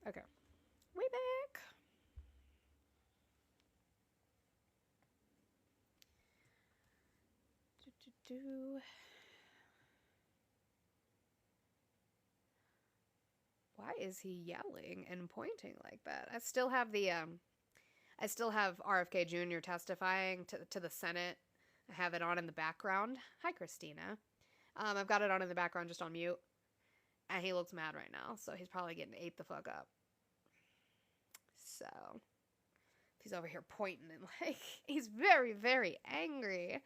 Okay. Way back. Do. Why is he yelling and pointing like that? I still have RFK Jr. testifying to the Senate. I have it on in the background. Hi, Christina. I've got it on in the background just on mute. And he looks mad right now, so he's probably getting ate the fuck up. So he's over here pointing and like he's very, very angry.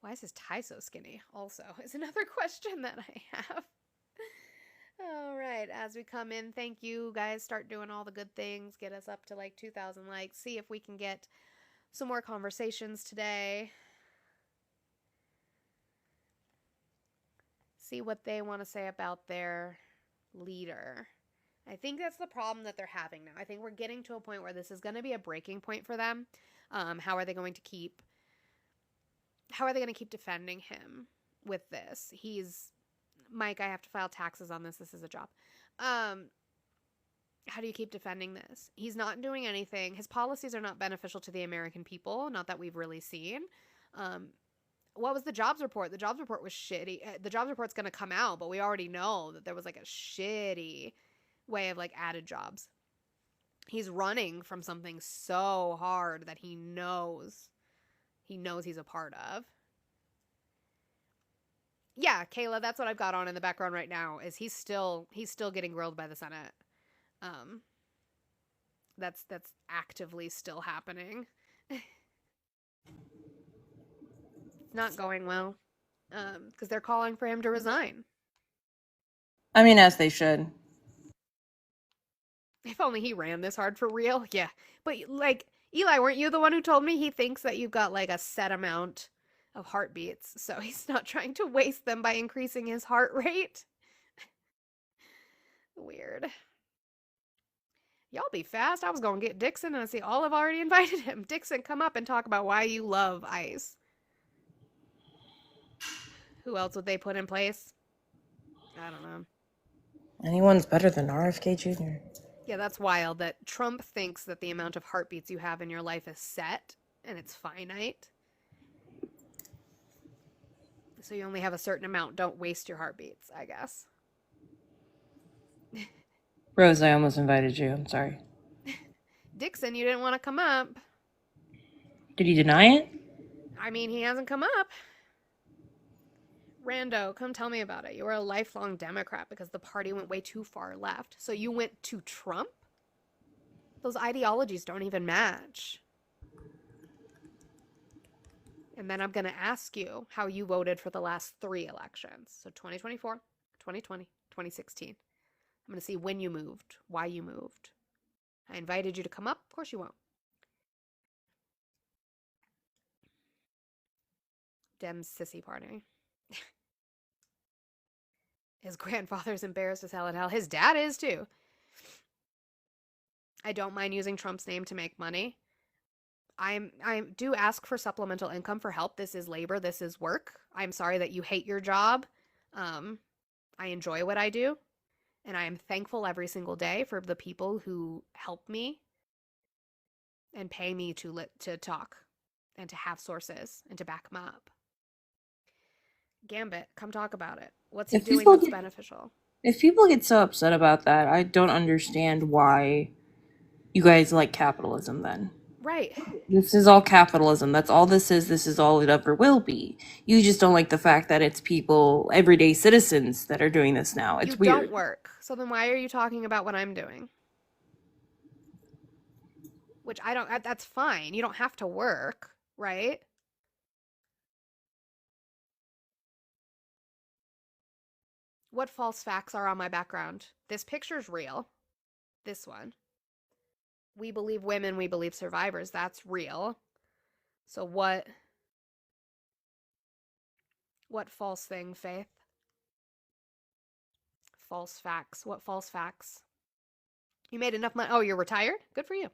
Why is his tie so skinny? Also, is another question that I have. All right, as we come in, thank you guys. Start doing all the good things. Get us up to like 2,000 likes. See if we can get some more conversations today. See what they want to say about their leader. I think that's the problem that they're having now. I think we're getting to a point where this is going to be a breaking point for them. How are they going to keep defending him with this? He's Mike, I have to file taxes on this. This is a job. How do you keep defending this? He's not doing anything. His policies are not beneficial to the American people, not that we've really seen. What was the jobs report? The jobs report was shitty. The jobs report's going to come out, but we already know that there was like a shitty way of like added jobs. He's running from something so hard that he knows he's a part of. Yeah, Kayla, that's what I've got on in the background right now. Is he's still getting grilled by the Senate. That's actively still happening. It's not going well. Because they're calling for him to resign. I mean, as they should. If only he ran this hard for real. Yeah. But like, Eli, weren't you the one who told me he thinks that you've got like a set amount of heartbeats, so he's not trying to waste them by increasing his heart rate? Weird. Y'all be fast. I was going to get Dixon, and I see Olive already invited him. Dixon, come up and talk about why you love ICE. Who else would they put in place? I don't know. Anyone's better than RFK Jr. Yeah, that's wild that Trump thinks that the amount of heartbeats you have in your life is set and it's finite. So you only have a certain amount. Don't waste your heartbeats, I guess. Rose, I almost invited you. I'm sorry. Dixon, you didn't want to come up. Did he deny it? I mean, he hasn't come up. Rando, come tell me about it. You were a lifelong Democrat because the party went way too far left. So you went to Trump? Those ideologies don't even match. And then I'm going to ask you how you voted for the last 3 elections. So 2024, 2020, 2016. I'm going to see when you moved, why you moved. I invited you to come up. Of course you won't. Dem's sissy party. His grandfather's embarrassed as hell in hell. His dad is too. I don't mind using Trump's name to make money. I do ask for supplemental income for help. This is labor. This is work. I'm sorry that you hate your job. I enjoy what I do, and I am thankful every single day for the people who help me and pay me to talk and to have sources and to back them up. Gambit, come talk about it. What's he doing that's beneficial? If people get so upset about that, I don't understand why you guys like capitalism then. Right. This is all capitalism. That's all this is. This is all it ever will be. You just don't like the fact that it's people, everyday citizens, that are doing this now. It's weird. You don't work. So then why are you talking about what I'm doing? Which I don't, that's fine. You don't have to work, right? What false facts are on my background? This picture's real. This one. We believe women, we believe survivors. That's real. So what false thing, Faith? False facts. What false facts? You made enough money. Oh, you're retired? Good for you.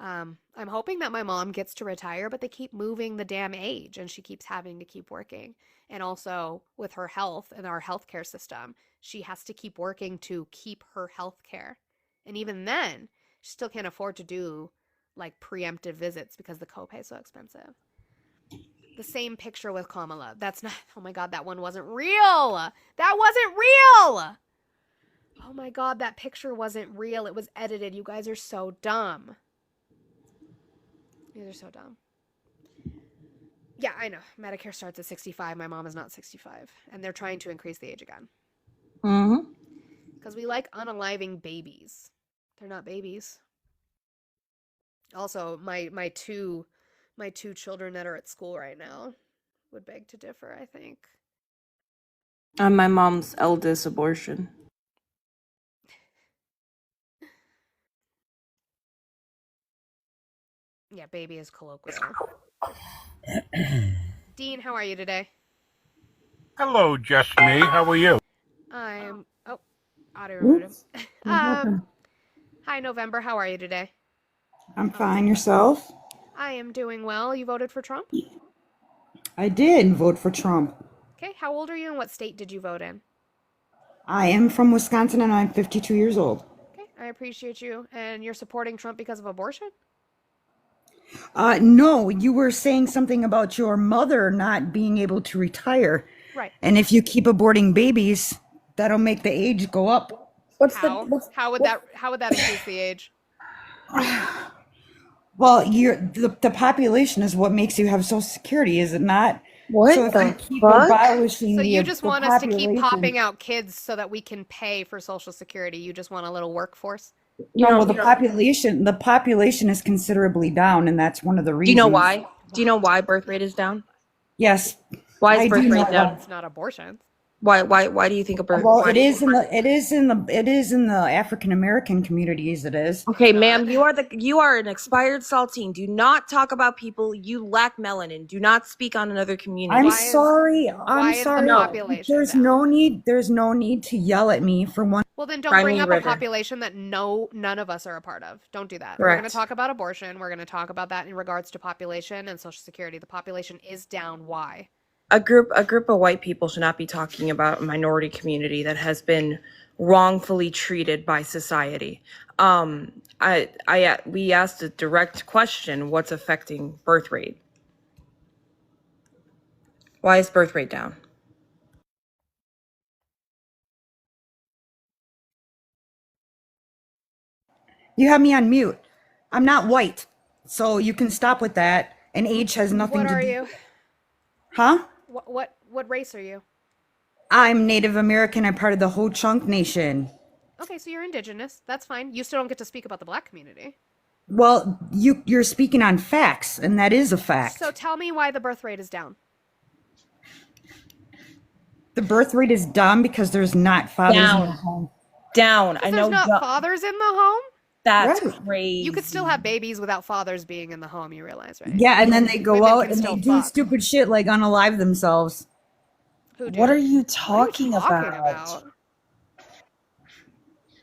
I'm hoping that my mom gets to retire, but they keep moving the damn age and she keeps having to keep working. And also with her health and our healthcare system, she has to keep working to keep her health care. And even then, she still can't afford to do like preemptive visits because the copay is so expensive. The same picture with Kamala. That's not, oh my God, that one wasn't real. That wasn't real. Oh my God, that picture wasn't real. It was edited. You guys are so dumb. You guys are so dumb. Yeah, I know. Medicare starts at 65. My mom is not 65. And they're trying to increase the age again. Mm-hmm. Because we like unaliving babies. They're not babies. Also, my two children that are at school right now would beg to differ, I think. I'm my mom's eldest abortion. Yeah, baby is colloquial. Dean, how are you today? Hello, just me. How are you? I'm audio removed. Oops. What happened? Hi November, how are you today? I'm fine. Yourself? I am doing well. You voted for Trump? I did vote for Trump. Okay, how old are you and what state did you vote in? I am from Wisconsin and I'm 52 years old. Okay, I appreciate you. And you're supporting Trump because of abortion? No, you were saying something about your mother not being able to retire. Right. And if you keep aborting babies, that'll make the age go up. How would that increase the age? Well, the population is what makes you have Social Security, is it not? What So if the you keep fuck? abolishing So the, you just the want us to keep population- popping out kids so that we can pay for Social Security. You just want a little workforce? No, well, the population is considerably down, and that's one of the reasons. Do you know why? Do you know why birth rate is down? Yes. Why I is birth do know rate down? It's not abortion. Why do you think a birth? Well, why- it is in the African American communities. It is. Okay, ma'am, you are an expired saltine. Do not talk about people. You lack melanin. Do not speak on another community. I'm Why is- sorry. why I'm is the sorry. population There's down? no need. There's no need to yell at me for one. Well, then don't Cry bring me up river. a population that none of us are a part of. Don't do that. We're going to Correct. talk about abortion. We're going to talk about that in regards to population and Social Security. The population is down. Why? A group of white people should not be talking about a minority community that has been wrongfully treated by society. We asked a direct question: what's affecting birth rate? Why is birth rate down? You have me on mute. I'm not white, so you can stop with that. And age has nothing What to are do. you? Huh? What race are you? I'm Native American. I'm part of the Ho Chunk Nation. Okay, so you're indigenous. That's fine. You still don't get to speak about the black community. Well, you're speaking on facts, and that is a fact. So tell me why the birth rate is down. The birth rate is down because there's not fathers in Down. the home. Down. I Because know there's not fathers in the home? that's Right. crazy. You could still have babies without fathers being in the home, you realize, right? Yeah, and then they go Women out can and still they do fuck. stupid shit like unalive themselves. Who do? What are you What are you talking about?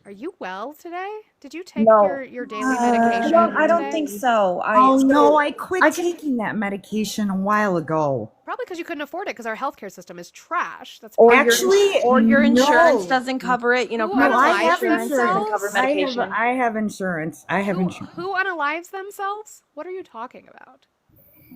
Are you well today? Did you take No. your daily medication? I don't today? think so. Oh no, I I quit can- taking that medication a while ago. Probably because you couldn't afford it because our healthcare system is trash. That's Or Actually, your insurance no. doesn't cover it. You know, Who private No, I unalives have insurance doesn't insurance. cover themselves? medication. I have insurance. I have insurance. Who unalives themselves? What are you talking about?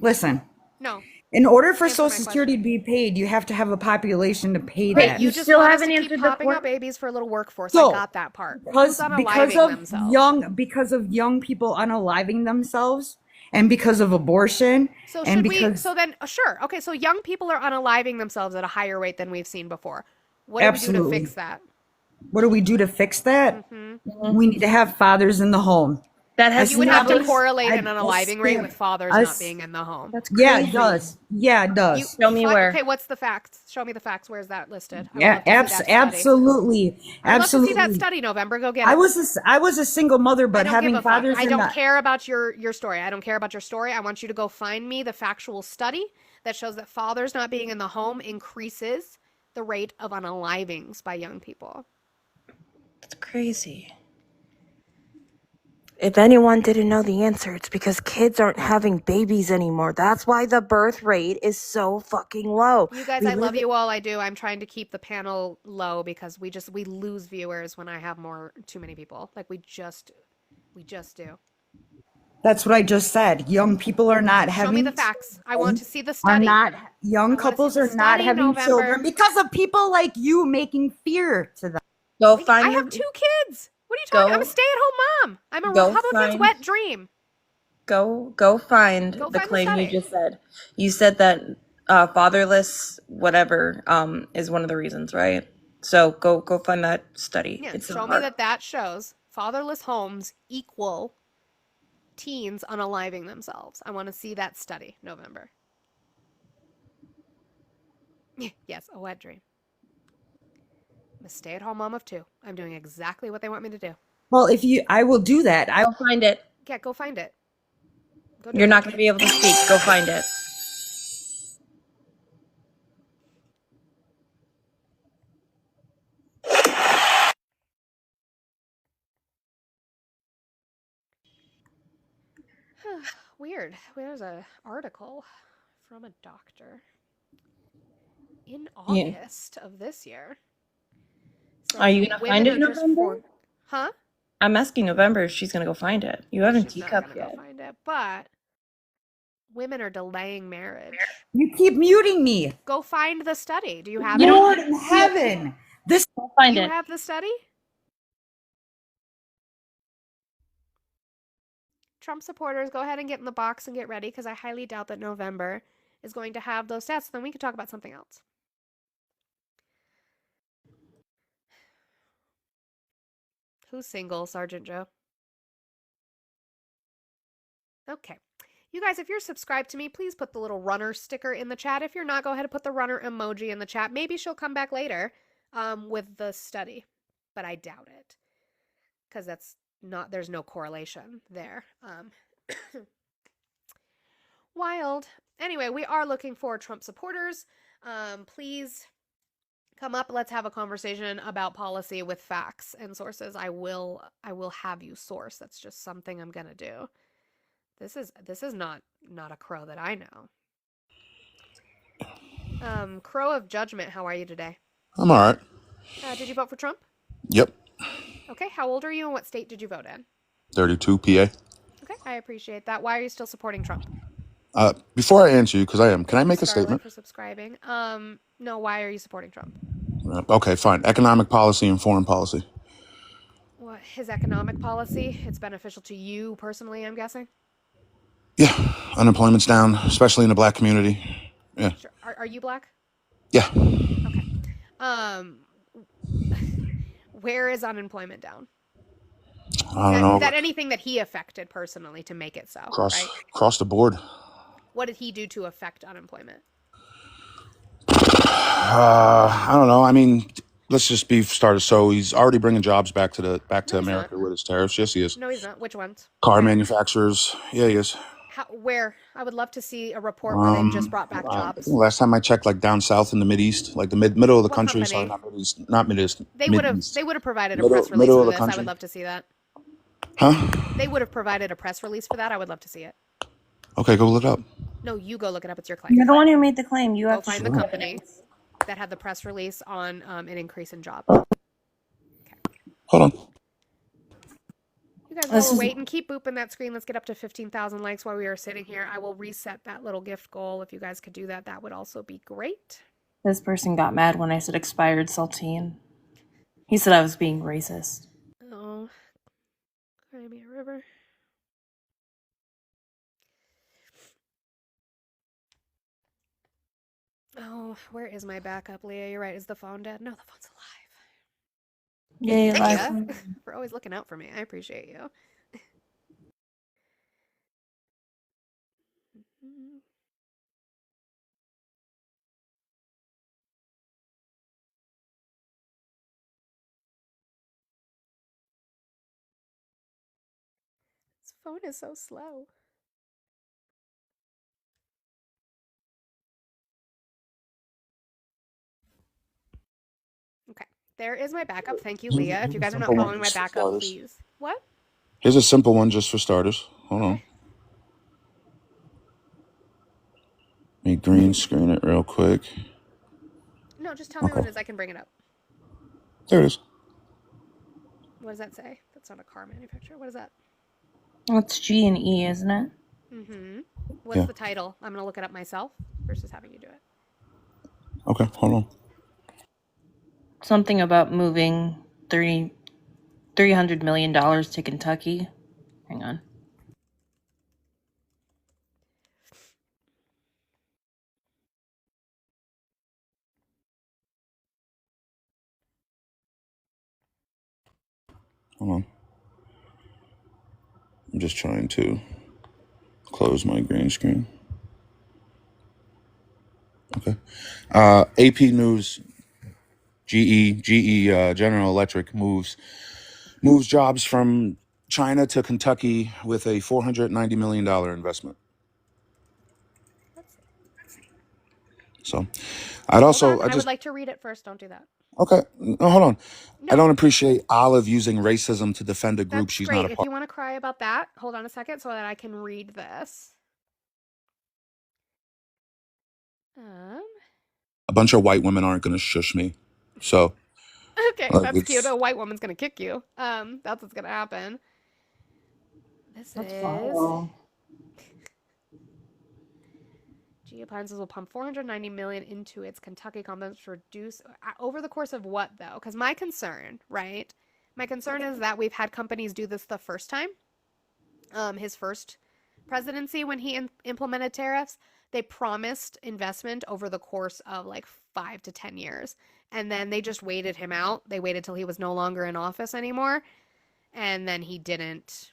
Listen, No. in order for Answer my Social Security to be paid, you have to have a population to pay Right, that. you you just still want haven't us to answered keep the popping que- out babies for a little workforce. So, I got that part. because Who's because unaliving of themselves? because of young people unaliving themselves, and because of abortion, So and should we? because So then, sure. Okay, so young people are unaliving themselves at a higher rate than we've seen before. What do we do to Absolutely. fix that? what do we do to fix that? We need to have fathers in the home. That has You would have to nothing- correlate I- an I unaliving rate stand- with fathers I not s- being in the home. That's crazy. Yeah, it does. Yeah, it does. Show me where. Okay, what's the facts? Show me the facts. Where's that listed? I would Yeah, love to see that study. absolutely, I'd love to see absolutely. that study, November. Go get it. I was a single mother, I but don't having give a fuck. fathers I in don't the care about your story. I don't care about your story. I want you to go find me the factual study that shows that fathers not being in the home increases the rate of unalivings by young people. That's crazy. If anyone didn't know the answer, it's because kids aren't having babies anymore. That's why the birth rate is so fucking low. You guys, We I love live you all. I do. I'm trying to keep the panel low because we lose viewers when I have too many people. Like we just do. That's what I just said. Young people are not Show me having the facts. I want to see the are study. not young I wanna see couples the are not study, having November. children because of people like you making fear to them. Go I find have 2 kids. What are you talking? I'm a Go- stay-at-home mom. I'm a go Republican's find- wet dream. go find Go the find the claim you study. just said. You said that fatherless whatever is one of the reasons, right? So go find that study. Yeah, It's show not me hard. that shows fatherless homes equal teens unaliving themselves. I want to see that study, November. Yes, a wet dream. I'm a stay-at-home mom of 2. I'm doing exactly what they want me to do. Well, I will do that. I Go find it. Yeah, go find it. Go do You're it. not going to be able to speak. Go find it. Weird. There's an article from a doctor in Yeah. August of this year. Are you saying gonna women find it are in just November? Huh? I'm asking November if she's going to go find it. You haven't She's not teacup gonna yet. go find it, but women are delaying marriage. You keep muting me. Go find the study. Do you have Lord it? in heaven. This Go find Do you it. have the study? Trump supporters, go ahead and get in the box and get ready because I highly doubt that November is going to have those stats. Then we can talk about something else. Who's single, Sergeant Joe? Okay. You guys, if you're subscribed to me, please put the little runner sticker in the chat. If you're not, go ahead and put the runner emoji in the chat. Maybe she'll come back later with the study, but I doubt it because there's no correlation there. Wild. Anyway, we are looking for Trump supporters. Please come up. Let's have a conversation about policy with facts and sources. I will have you source. That's just something I'm gonna do. This is not a crow that I know. Crow of Judgment, how are you today? I'm all right. Did you vote for Trump? Yep. Okay, how old are you and what state did you vote in? 32 PA. Okay, I appreciate that. Why are you still supporting Trump? Before I answer you, because I am, can I make a Scarlet statement? for subscribing. No, why are you supporting Trump? Okay, fine. Economic policy and foreign policy. What, his economic policy? It's beneficial to you personally, I'm guessing? Yeah, unemployment's down, especially in the black community. Yeah. Sure. Are you black? Yeah. Okay. Where is unemployment down? I don't know. That anything that he affected personally to make it so, right? Across the board. What did he do to affect unemployment? I don't know. I mean, let's just be started. So he's already bringing jobs back to No, he's America with his tariffs. Yes, he is. No, he's not. Which ones? Car manufacturers. Yeah, he is. Where? I would love to see a report where they just brought back I jobs. think last time I checked, like down south in the Mideast, like the middle of the What country. company? Sorry, not Mideast. They would have provided a press release middle for of the this. I country. would love to see that. Huh? They would have provided a press release for that. I would love to see it. Okay, go look it up. No, you go look it up. It's your claim. You're the one who made the claim. You Go have to find show the it. company that had the press release on an increase in jobs. Hold on. You guys, This while we're is- waiting, keep booping that screen. Let's get up to 15,000 likes while we are sitting here. I will reset that little gift goal. If you guys could do that, that would also be great. This person got mad when I said expired saltine. He said I was being racist. Oh, Crimea River. Oh, where is my backup, Leah? You're right. Is the phone dead? No, the phone's alive. Yeah, Thank like, you for always looking out for me. I appreciate you. This phone is so slow. Okay, there is my backup. Thank you, Leah. If you guys are not following my backup, please. What? Here's a simple one just for starters. Hold on. Okay. Let me green screen it real quick. No, just tell me what Okay. it is. I can bring it up. There it is. What does that say? That's not a car manufacturer. What is that? It's G and E, isn't it? Mm-hmm. What's Yeah. the title? I'm gonna look it up myself versus having you do it. Okay. Hold on. Something about moving $300 million to Kentucky. Hang on. Hold on. I'm just trying to close my green screen. Okay. AP News. GE, General Electric moves jobs from China to Kentucky with a $490 million investment. Let's see. So I'd Hold on. I I would just, like to read it first. Don't do that. okay. No, hold on. I No, don't appreciate Olive using racism to defend a group that's she's not a great. If part you want to cry about that, hold on a second so that I can read this. A bunch of white women aren't going to shush me. So, Okay, that's cute. it's, A white woman's gonna kick you. That's what's gonna happen. This That's is fine. GE Appliances will pump 490 million into its Kentucky complex to reduce over the course of what though? Because my concern, right? My concern is that we've had companies do this the first time. His first presidency when he implemented tariffs, they promised investment over the course of like 5 to 10 years, and then they just waited him out. They waited till he was no longer in office anymore, and then he didn't.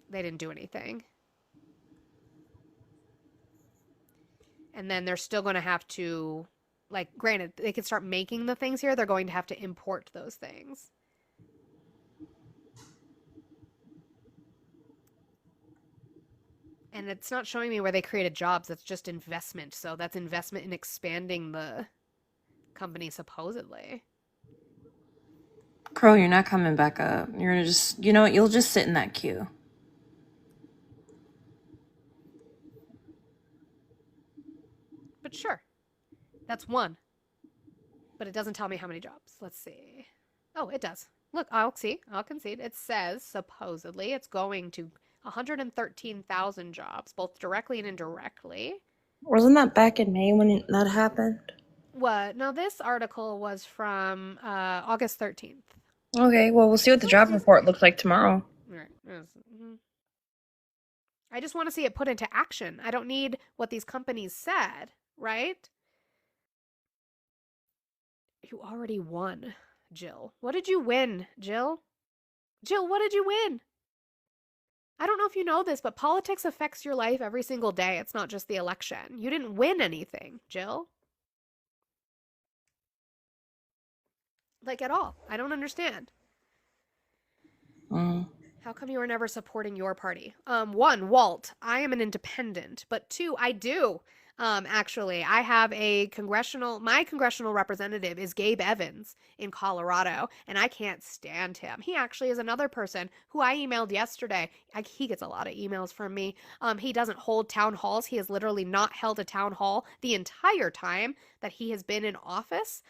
They didn't do anything. And then they're still going to have to, like, granted, they can start making the things here. They're going to have to import those things. And it's not showing me where they created jobs. That's just investment. So that's investment in expanding the company, supposedly. Crow, you're not coming back up. You're gonna just, you know what? You'll just sit in that queue. But sure, that's one. But it doesn't tell me how many jobs. Let's see. Oh, it does. Look, I'll concede. It says supposedly it's going to 113,000 jobs, both directly and indirectly. Wasn't that back in May when that happened? What? No, this article was from August 13th. Okay, well, we'll see what the job report looks like tomorrow. Right. I just want to see it put into action. I don't need what these companies said, right? You already won, Jill. What did you win, Jill? Jill, what did you win? I don't know if you know this, but politics affects your life every single day. It's not just the election. You didn't win anything, Jill. Like, at all. I don't understand. How come you are never supporting your party? One, Walt, I am an independent, but two, I do. Actually, I have my congressional representative is Gabe Evans in Colorado, and I can't stand him. He actually is another person who I emailed yesterday. He gets a lot of emails from me. He doesn't hold town halls. He has literally not held a town hall the entire time that he has been in office.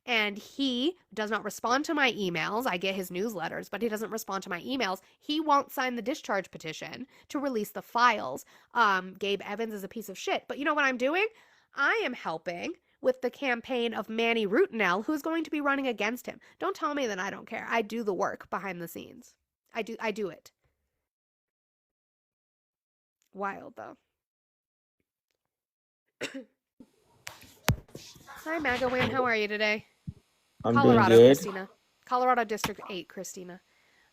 And he does not respond to my emails. I get his newsletters, but he doesn't respond to my emails. He won't sign the discharge petition to release the files. Gabe Evans is a piece of shit. But you know what I'm doing? I am helping with the campaign of Manny Rutinel, who's going to be running against him. Don't tell me that I don't care. I do the work behind the scenes. I do it. Wild, though. Hi, MAGA How are you today? I'm Colorado, doing good. Christina. Colorado District 8, Christina.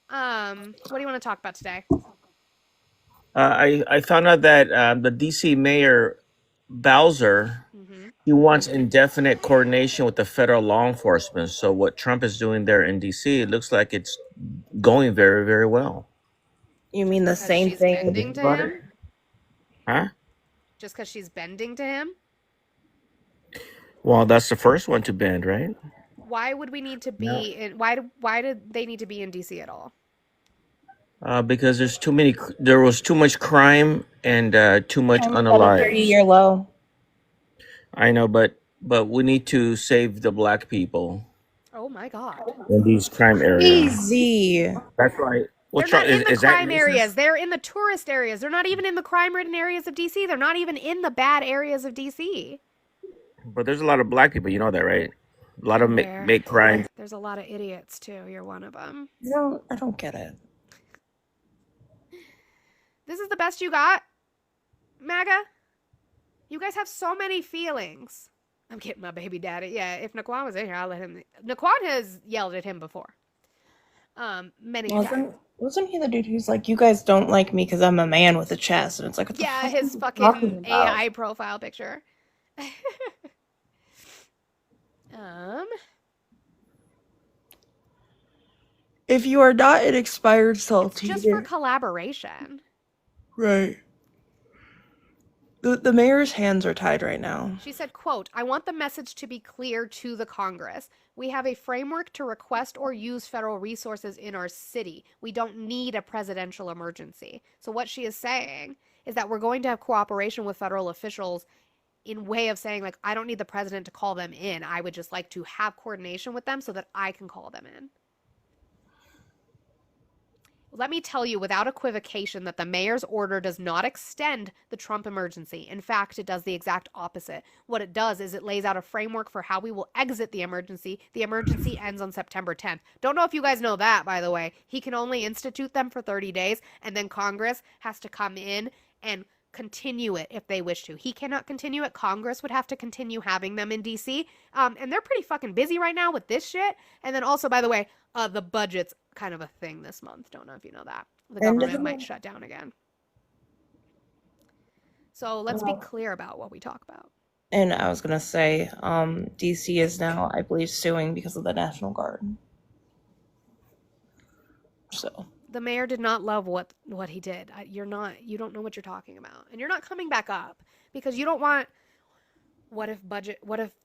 What do you want to talk about today? I found out that the DC Mayor Bowser, he wants indefinite coordination with the federal law enforcement. So what Trump is doing there in DC, it looks like it's going very, very well. You mean the Because same she's thing? bending to him? Huh? Just because she's bending to him? Well, that's the first one to bend, right? Why would we need to be in? Why do they need to be in DC at all? Because there was too much crime and too much Crime is at a unalive. 30-year low. I know, but we need to save the black people Oh my God. in these crime areas. Easy. That's right. They're not in the Is that crime areas. racist? They're in the tourist areas. They're not even in the crime-ridden areas of DC. They're not even in the bad areas of DC. But there's a lot of black people. You know that, right? A lot of There. make crimes. There's a lot of idiots too. You're one of them. I don't get it. This is the best you got, MAGA? You guys have so many feelings. I'm getting my baby daddy. Yeah, if Naquan was in here, I'll let him. Naquan has yelled at him before. Many times. Wasn't he the dude who's like, you guys don't like me because I'm a man with a chest? And it's like, what the Yeah, fuck his are you talking fucking about? AI profile picture. If you are not an expired salt Just for collaboration. right. The mayor's hands are tied right now. She said, quote, I want the message to be clear to the Congress. We have a framework to request or use federal resources in our city. We don't need a presidential emergency. So what she is saying is that we're going to have cooperation with federal officials in way of saying, like, I don't need the president to call them in. I would just like to have coordination with them so that I can call them in. Let me tell you without equivocation that the mayor's order does not extend the Trump emergency. In fact, it does the exact opposite. What it does is it lays out a framework for how we will exit the emergency. The emergency ends on September 10th. Don't know if you guys know that, by the way. He can only institute them for 30 days, and then Congress has to come in and continue it if they wish to. He cannot continue it. Congress would have to continue having them in DC. And they're pretty fucking busy right now with this shit. And then also, by the way, the budget's kind of a thing this month. Don't know if you know that. The government might shut down again. So let's be clear about what we talk about. And I was gonna say, DC is now, I believe, suing because of the National Guard. So The mayor did not love what he did. You don't know what you're talking about. And you're not coming back up because you don't want what if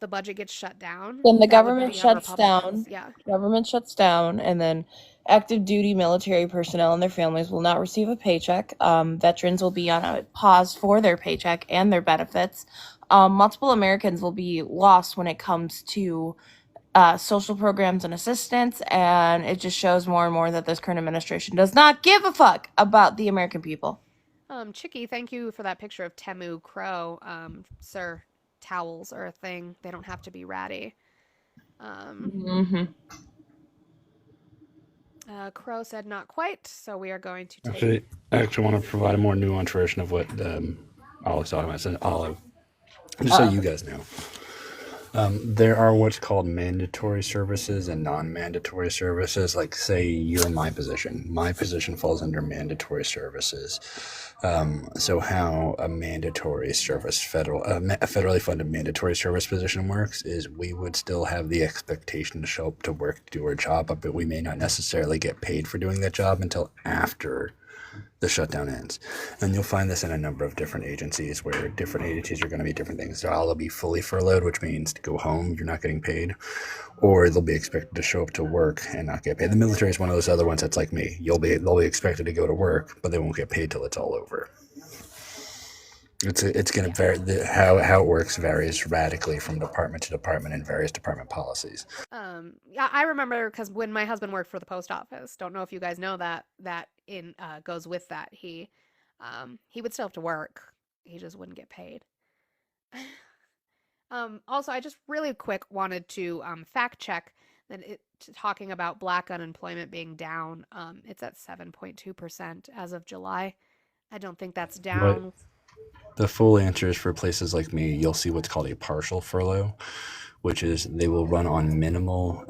the budget gets shut down? then the That would government be on shuts Republicans. down. Yeah. Government shuts down, and then active duty military personnel and their families will not receive a paycheck. Veterans will be on a pause for their paycheck and their benefits. Multiple Americans will be lost when it comes to social programs and assistance, and it just shows more and more that this current administration does not give a fuck about the American people. Chicky, thank you for that picture of Temu Crow. Sir, towels are a thing. They don't have to be ratty. Crow said not quite, so we are going to take... I actually want to provide a more nuanced version of what Olive's talking about. So Olive, just so you guys know, there are what's called mandatory services and non-mandatory services. Like, say you're in my position. My position falls under mandatory services. So how a mandatory service, a federally funded mandatory service position works is we would still have the expectation to show up to work to do our job, but we may not necessarily get paid for doing that job until after the shutdown ends. And you'll find this in a number of different agencies where different agencies are going to be different things. They'll be fully furloughed, which means to go home, you're not getting paid, or they'll be expected to show up to work and not get paid. The military is one of those other ones that's like me. They'll be expected to go to work, but they won't get paid till it's all over. It's going to vary. How it works varies radically from department to department and various department policies. Yeah, I remember because when my husband worked for the post office, don't know if you guys know that goes with that. He would still have to work. He just wouldn't get paid. Also, I just really quick wanted to fact check that talking about black unemployment being down. It's at 7.2% as of July. I don't think that's down. But the full answer is for places like me, you'll see what's called a partial furlough, which is they will run on the minimal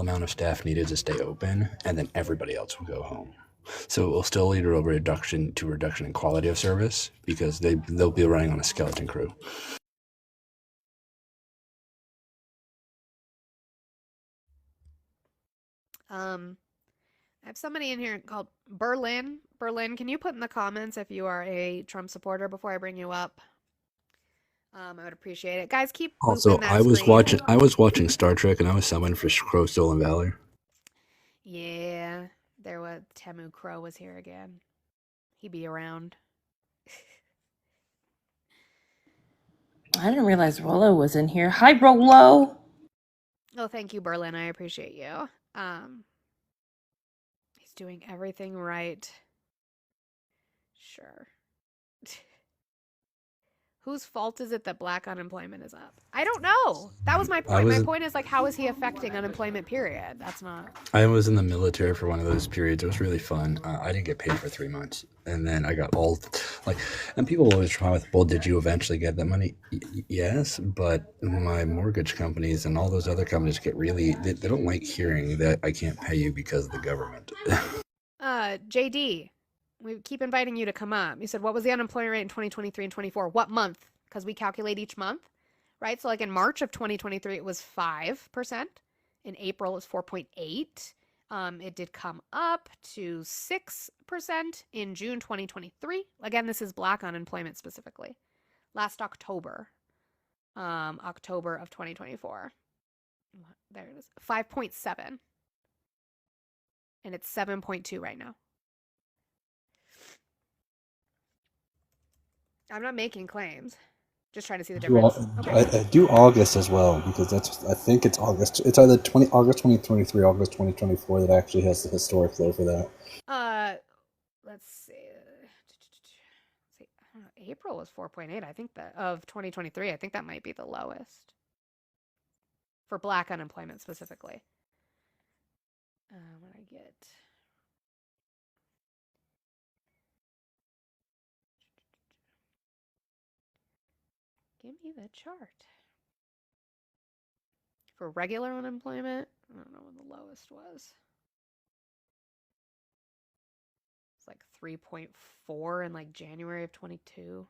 amount of staff needed to stay open, and then everybody else will go home. So it will still lead to a reduction in quality of service because they'll be running on a skeleton crew. I have somebody in here called Berlin. Berlin, can you put in the comments if you are a Trump supporter before I bring you up? I would appreciate it. Guys, keep Also, moving that screen. I was watching Star Trek and I was summoned for Crow, Stolen Valor. Yeah, there was Temu Crow was here again. He'd be around. I didn't realize Rolo was in here. Hi, Rolo. Oh, thank you, Berlin. I appreciate you. He's doing everything right. Sure. Whose fault is it that black unemployment is up? I don't know. That was my I point. My was point is like, how is he affecting unemployment? Period. That's not. I was in the military for one of those periods. It was really fun. I didn't get paid for 3 months, and then I got all like, and people always try with, well, did you eventually get that money? Yes, but my mortgage companies and all those other companies get really they don't like hearing that I can't pay you because of the government. JD, we keep inviting you to come up. You said, what was the unemployment rate in 2023 and 24? What month? Because we calculate each month, right? So like in March of 2023, it was 5%. In April, it was 4.8. It did come up to 6% in June 2023. Again, this is black unemployment specifically. Last October, October of 2024. There it is, 5.7. And it's 7.2 right now. I'm not making claims. Just trying to see the difference. Okay. I do August as well because I think it's August. It's either August 2023, August 2024 that actually has the historic low for that. Let's see. I don't know. April was 4.8. I think that of 2023. I think that might be the lowest for black unemployment specifically. What I get. Give me the chart. For regular unemployment, I don't know what the lowest was. It's like 3.4 in like January of 22.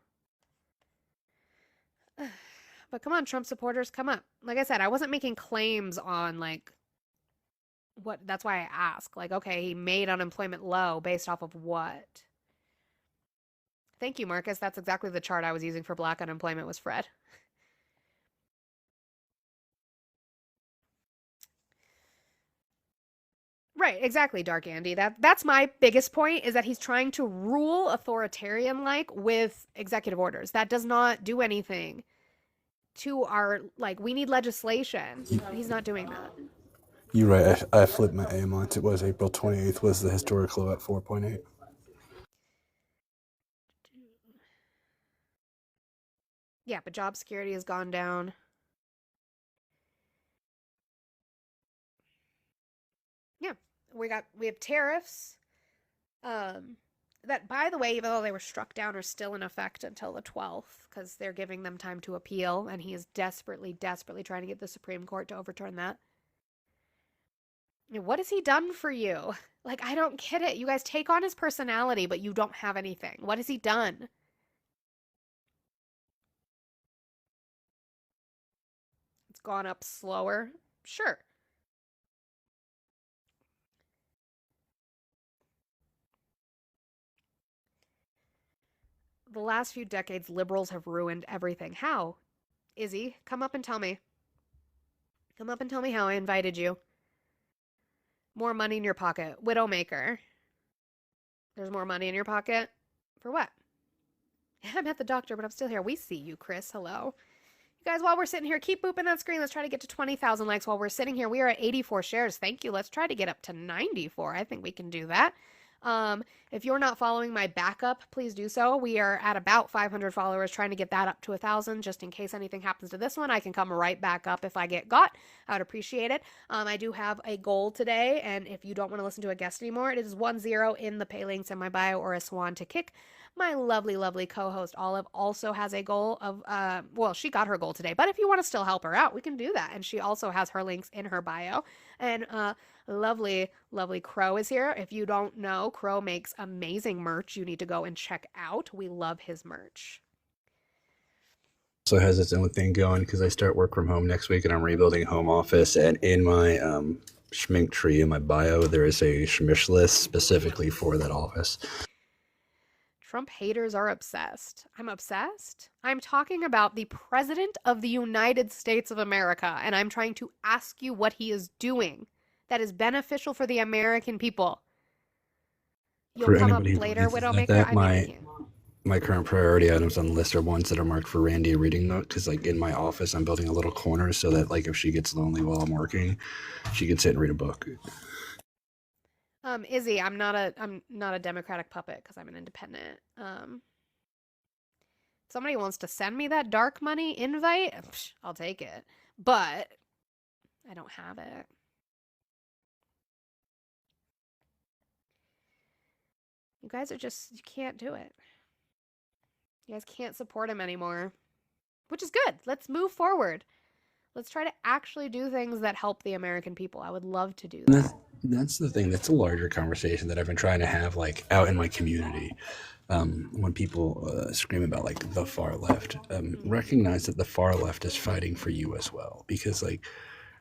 But come on, Trump supporters, come up. Like I said, I wasn't making claims on like what, that's why I ask. Like, okay, he made unemployment low based off of what? Thank you, Marcus. That's exactly the chart I was using for black unemployment was Fred. Right, exactly, Dark Andy. That's my biggest point is that he's trying to rule authoritarian like with executive orders. That does not do anything to our like we need legislation. He's not doing that. You're right. I flipped my AM on. It was April 28th was the historic low at 4.8. Yeah, but job security has gone down. Yeah, we have tariffs. That, by the way, even though they were struck down, are still in effect until the 12th because they're giving them time to appeal, and he is desperately, desperately trying to get the Supreme Court to overturn that. What has he done for you? Like, I don't get it. You guys take on his personality, but you don't have anything. What has he done? It's gone up slower. Sure. The last few decades, liberals have ruined everything. How? Izzy, come up and tell me. Come up and tell me how I invited you. More money in your pocket. Widowmaker. There's more money in your pocket? For what? I'm at the doctor, but I'm still here. We see you, Chris. Hello. You guys, while we're sitting here, keep booping that screen. Let's try to get to 20,000 likes while we're sitting here. We are at 84 shares. Thank you. Let's try to get up to 94. I think we can do that. If you're not following my backup, please do so. We are at about 500 followers, trying to get that up to 1,000, just in case anything happens to this one. I can come right back up if I get got. I would appreciate it. I do have a goal today, and if you don't want to listen to a guest anymore, it is 10 in the pay links in my bio or a swan to kick. My lovely, lovely co-host Olive also has a goal of, well, she got her goal today, but if you want to still help her out, we can do that. And she also has her links in her bio. And lovely, lovely Crow is here. If you don't know, Crow makes amazing merch you need to go and check out. We love his merch. Also has its own thing going because I start work from home next week and I'm rebuilding a home office. And in my schmink tree in my bio, there is a schmish list specifically for that office. Trump haters are obsessed. I'm obsessed. I'm talking about the President of the United States of America, and I'm trying to ask you what he is doing that is beneficial for the American people. You'll For come up anybody who later, believes Widowmaker. that, I mean, I can't. my current priority items on the list are ones that are marked for Randy a reading note, because like in my office I'm building a little corner so that like if she gets lonely while I'm working, she can sit and read a book. Izzy, I'm not a Democratic puppet because I'm an independent. Somebody wants to send me that dark money invite, I'll take it. But I don't have it. You guys are just, you can't do it. You guys can't support him anymore, which is good. Let's move forward. Let's try to actually do things that help the American people. I would love to do that. That's the thing. That's a larger conversation that I've been trying to have like out in my community. When people scream about like the far left, recognize that the far left is fighting for you as well, because like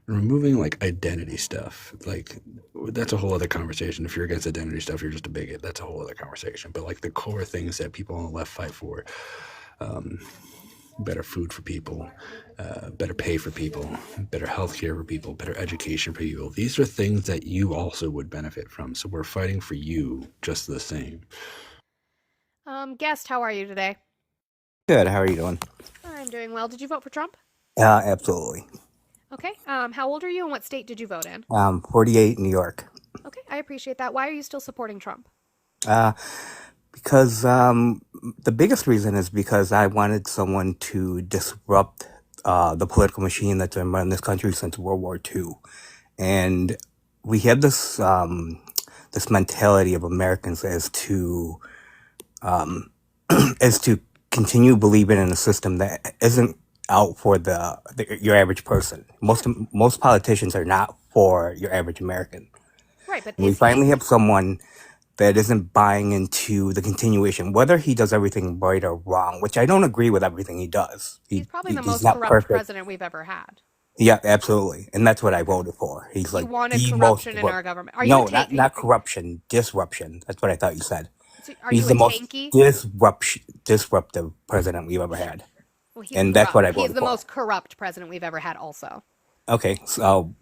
removing like identity stuff, like that's a whole other conversation. If you're against identity stuff, you're just a bigot. That's a whole other conversation. But like the core things that people on the left fight for, better food for people, better pay for people, better healthcare for people, better education for people. These are things that you also would benefit from. So we're fighting for you just the same. Guest, how are you today? Good. How are you doing? I'm doing well. Did you vote for Trump? Absolutely. Okay. How old are you and what state did you vote in? 48, New York. Okay, I appreciate that. Why are you still supporting Trump? Because the biggest reason is because I wanted someone to disrupt the political machine that's been running this country since World War II, and we have this this mentality of Americans as to is to continue believing in a system that isn't out for your average person. Most politicians are not for your average American. Right, but And we is finally he? have someone that isn't buying into the continuation, whether he does everything right or wrong, which I don't agree with everything he does. He's probably the He's most not corrupt perfect. president we've ever had. Yeah, absolutely, and that's what I voted for. He's You like wanted the most corruption in corrupt. our government. Are you No, a tank? not corruption, disruption. That's what I thought you said. Are He's you a the most tanky? disruptive president we've ever had, Well, he's and that's what I corrupt. He's voted the for. most corrupt president we've ever had also. Okay, so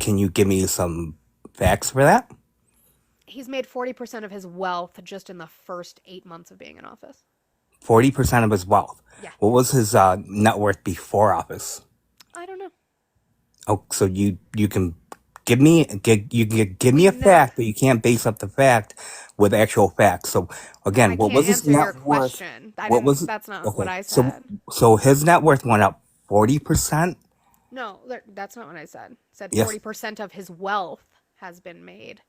can you give me some facts for that? He's made 40% of his wealth just in the first 8 months of being in office. 40% of his wealth. Yeah. What was his net worth before office? I don't know. Oh, so you can give me a No, fact, but you can't base up the fact with actual facts. So again, I what can't was his answer your net worth? question. What was That's not what okay? I said. So his net worth went up 40%. No, that's not what I said. I said Yes. 40% of his wealth has been made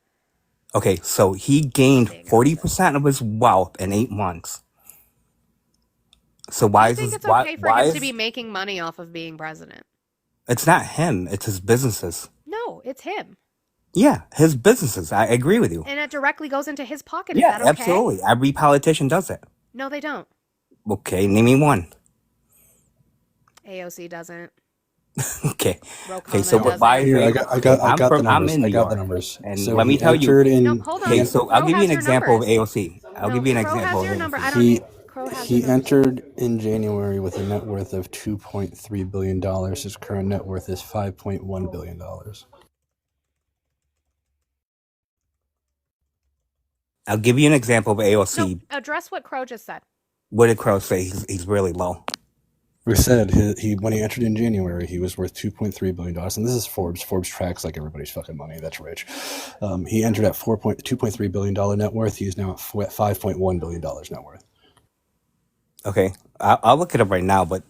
Okay, so he gained being in office. 40% of his wealth in 8 months. So why You is think this? it's okay for Why him to is be making money off of being president? it's not him? It's his businesses. No, it's him. Yeah, his businesses. I agree with you. And it directly goes into his pocket. Is Yeah, that okay? absolutely. Every politician does it. No, they don't. Okay, name me one. AOC doesn't. Okay. Ro Okay, so Khanna what? Why? doesn't. Here, I got I'm the from. I'm numbers. in I New got the York, numbers. and So let me he tell you. entered in. No, hold on. Okay, so I'll Crow give you has an your example of numbers. AOC. I'll No, give you an Crow has example your of number. I AOC. don't He need. Crow has your he numbers. entered in January with a net worth of $2.3 billion. His current net worth is $5.1 billion. I'll give you an example of No, AOC. address what Crow just said. What did Crow say? He's really low. We said he when he entered in January, he was worth $2.3 billion. And this is Forbes. Forbes tracks like everybody's fucking money. That's rich. He entered at $2.3 billion net worth. He's now at $5.1 billion net worth. Okay, I'll look it up right now. But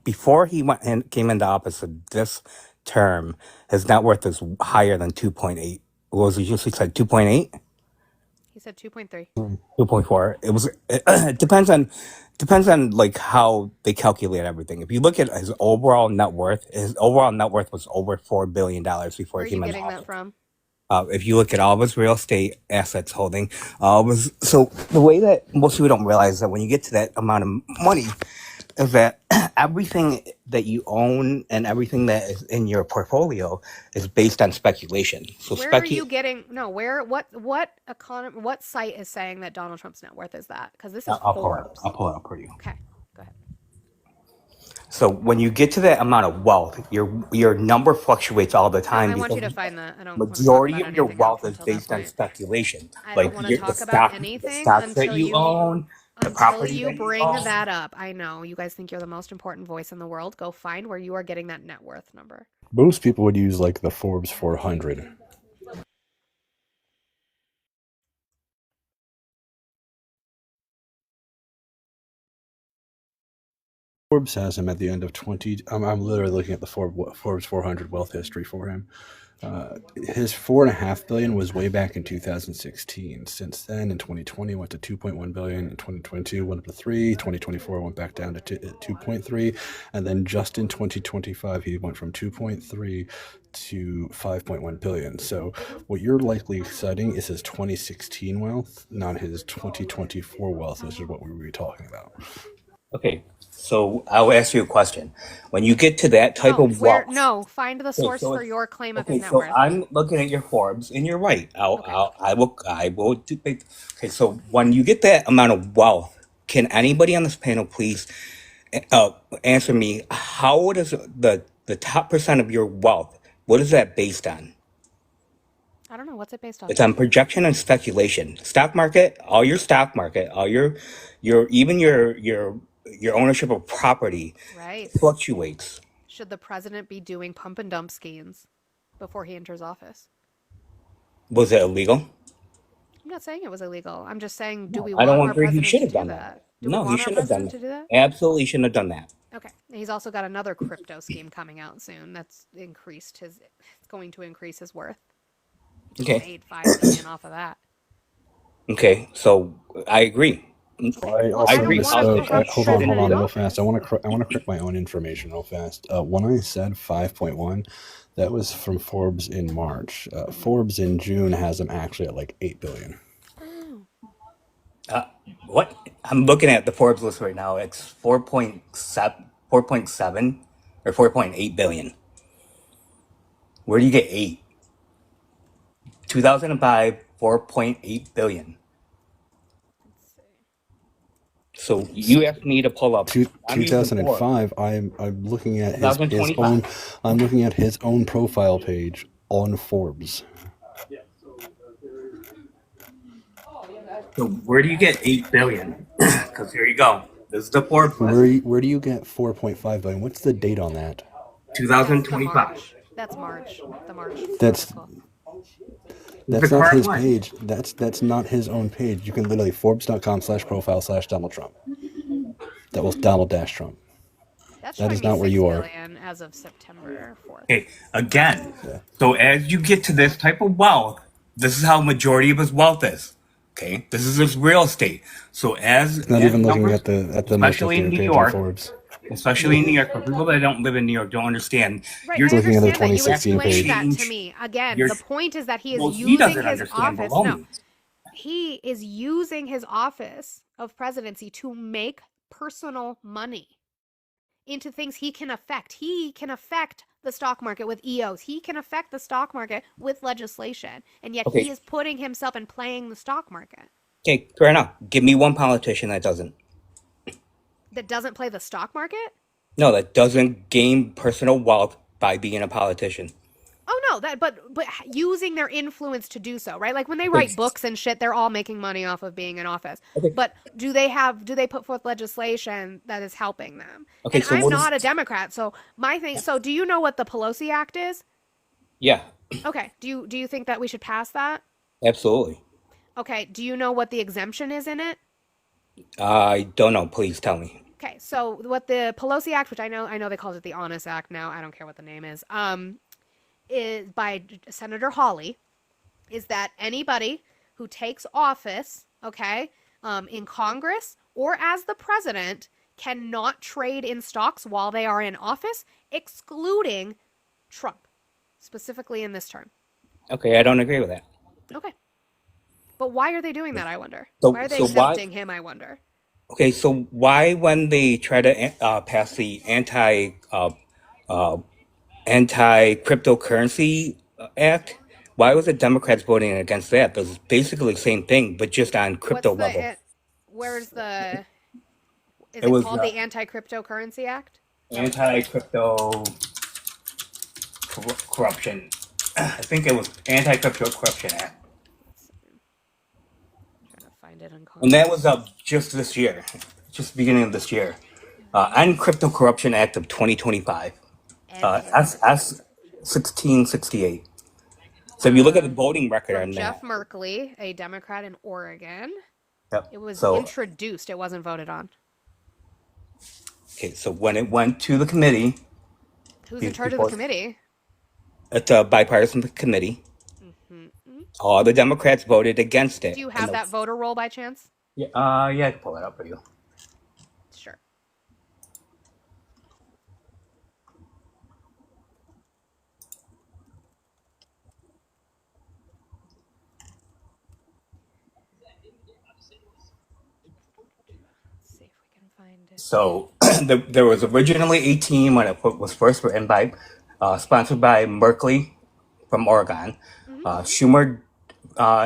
before he came into office this term, his net worth is higher than 2.8. What was it? You said 2.8? He said 2.3. 2.4. It depends on like how they calculate everything. If you look at his overall net worth was over $4 billion before Where are he you came into getting that office. from? If you look at all of his real estate assets holding, so the way that most people don't realize is that when you get to that amount of money, is that everything that you own and everything that is in your portfolio is based on speculation. So Where are you getting? No, where? What site is saying that Donald Trump's net worth is that? Because this is I'll pull it up. Forbes. I'll pull it up for you. Okay, go ahead. So when you get to that amount of wealth, your number fluctuates all the No, time I want you because to find that. I don't want to talk majority about of your anything else wealth is until that based on point. speculation. I Like don't want to the talk about the anything stocks that you own, the until property you that you bring own. that up. I know you guys think you're the most important voice in the world. Go find where you are getting that net worth number. Most people would use like the Forbes 400. Forbes has him at the end of 20. I'm literally looking at the Forbes 400 wealth history for him. His $4.5 billion was way back in 2016. Since then, in 2020, went to 2.1 billion. In 2022, went up to 3. 2024 went back down to 2.3, and then just in 2025, he went from 2.3 to 5.1 billion. So, what you're likely citing is his 2016 wealth, not his 2024 wealth. This is what we were talking about. Okay, so I'll ask you a question. When you get to that type of wealth, Find the okay, source so for it's your claim of his okay. net So worth. I'm looking at your Forbes, and you're right. Okay. I will do. Okay, so when you get that amount of wealth, can anybody on this panel please answer me? How does the top percent of your wealth? What is that based on? I don't know. What's it based off It's of? on projection and speculation. Stock market, all your even your ownership of property Right. fluctuates. Should the president be doing pump and dump schemes before he enters office? Was it illegal? I'm not saying it was illegal. I'm just saying, do we I want don't our agree. He president should to have do done that. that? Do we No, he want our shouldn't have done president that. to do that? Absolutely shouldn't have done that. Okay. He's also got another crypto scheme coming out soon that's going to increase his worth. He just Okay. made $5 million off of that. Okay. So I agree. I Well, also I don't want to Also, misspoke. he corrupt Hold on, shouldn't President. do real it. fast. I want to correct my own information real fast. When I said 5.1, that was from Forbes in March. Forbes in June has him actually at like 8 billion. Oh. What? I'm looking at the Forbes list right now. It's 4.7 or 4.8 billion. Where do you get 8? 2005, 4.8 billion. Let's see. So you asked me to pull up. I'm using Forbes. 2005. I'm looking at his own. 2025. I'm looking at his own profile page on Forbes. So where do you get 8 billion? Because here you go. This is the Forbes list. Where do you get 4.5 billion? What's the date on that? That's the 2025. March. That's March. The March That's article. that's The not current his one. page. That's not his own page. You can literally Forbes.com/profile/Donald Trump. That was Donald Dash Trump. That's That showing is me not where 6 you are. billion as of September 4th. Okay, again. Yeah. So as you get to this type of wealth, this is how majority of his wealth is. Okay, this is his real estate. So as Not even looking numbers, at the most especially in up-to-date New page on York, Forbes. especially in New York, for people that don't live in New York don't understand. Right, You're I looking at the understand that. You 2016 explained page. that to me. Again, You're- the point is that he is Well, he using doesn't his understand office. No, baloney. he is using his office of presidency to make personal money into things he can affect. He can affect the stock market with EOS. He can affect the stock market with legislation. And yet Okay. he is putting himself and playing the stock market Okay, fair enough. Give me one politician that doesn't. that doesn't play the stock market. No, that doesn't gain personal wealth by being a politician. Oh no, but using their influence to do so, right? Like when they write books and shit, they're all making money off of being in office. Okay. But do they put forth legislation that is helping them? Okay, And so I'm what is- not a Democrat, so my thing. So do you know what the Pelosi Act is? Yeah, Okay. Do you think that we should pass that? absolutely. Okay. Do you know what the exemption is in it? I don't know. Please tell me. Okay. So what the Pelosi Act, which I know they called it the Honest Act now. I don't care what the name is by Senator Hawley, is that anybody who takes office, okay, in Congress or as the president cannot trade in stocks while they are in office, excluding Trump, specifically in this term. Okay, I don't agree with that. Okay. But why are they doing that, I wonder? So- Why are they so why- exempting him, I wonder? Okay, so why, when they try to pass the anti-cryptocurrency act, why was the Democrats voting against that? Because it's basically the same thing, but just on crypto level. Where's the? Is It it was, called the Anti-Cryptocurrency Act? anti-crypto corruption. I think it was Anti-Crypto Corruption Act, Trying to find it on and that Congress. was up just this year, just beginning of this year. And Crypto Corruption Act of 2025. And S 1668. So if you look at the voting record from on Jeff that, Merkley, a Democrat in Oregon. yep. It was So introduced. It wasn't voted on. okay, so when it went to the committee, Who's in charge of the before committee? it's a bipartisan committee, all the Democrats voted against Do it. you And have that voter roll by chance? yeah, I can pull it up for you. Sure. Let's see if we can find it. So there was originally 18 when it was first written by, sponsored by Merkley from Oregon, Schumer,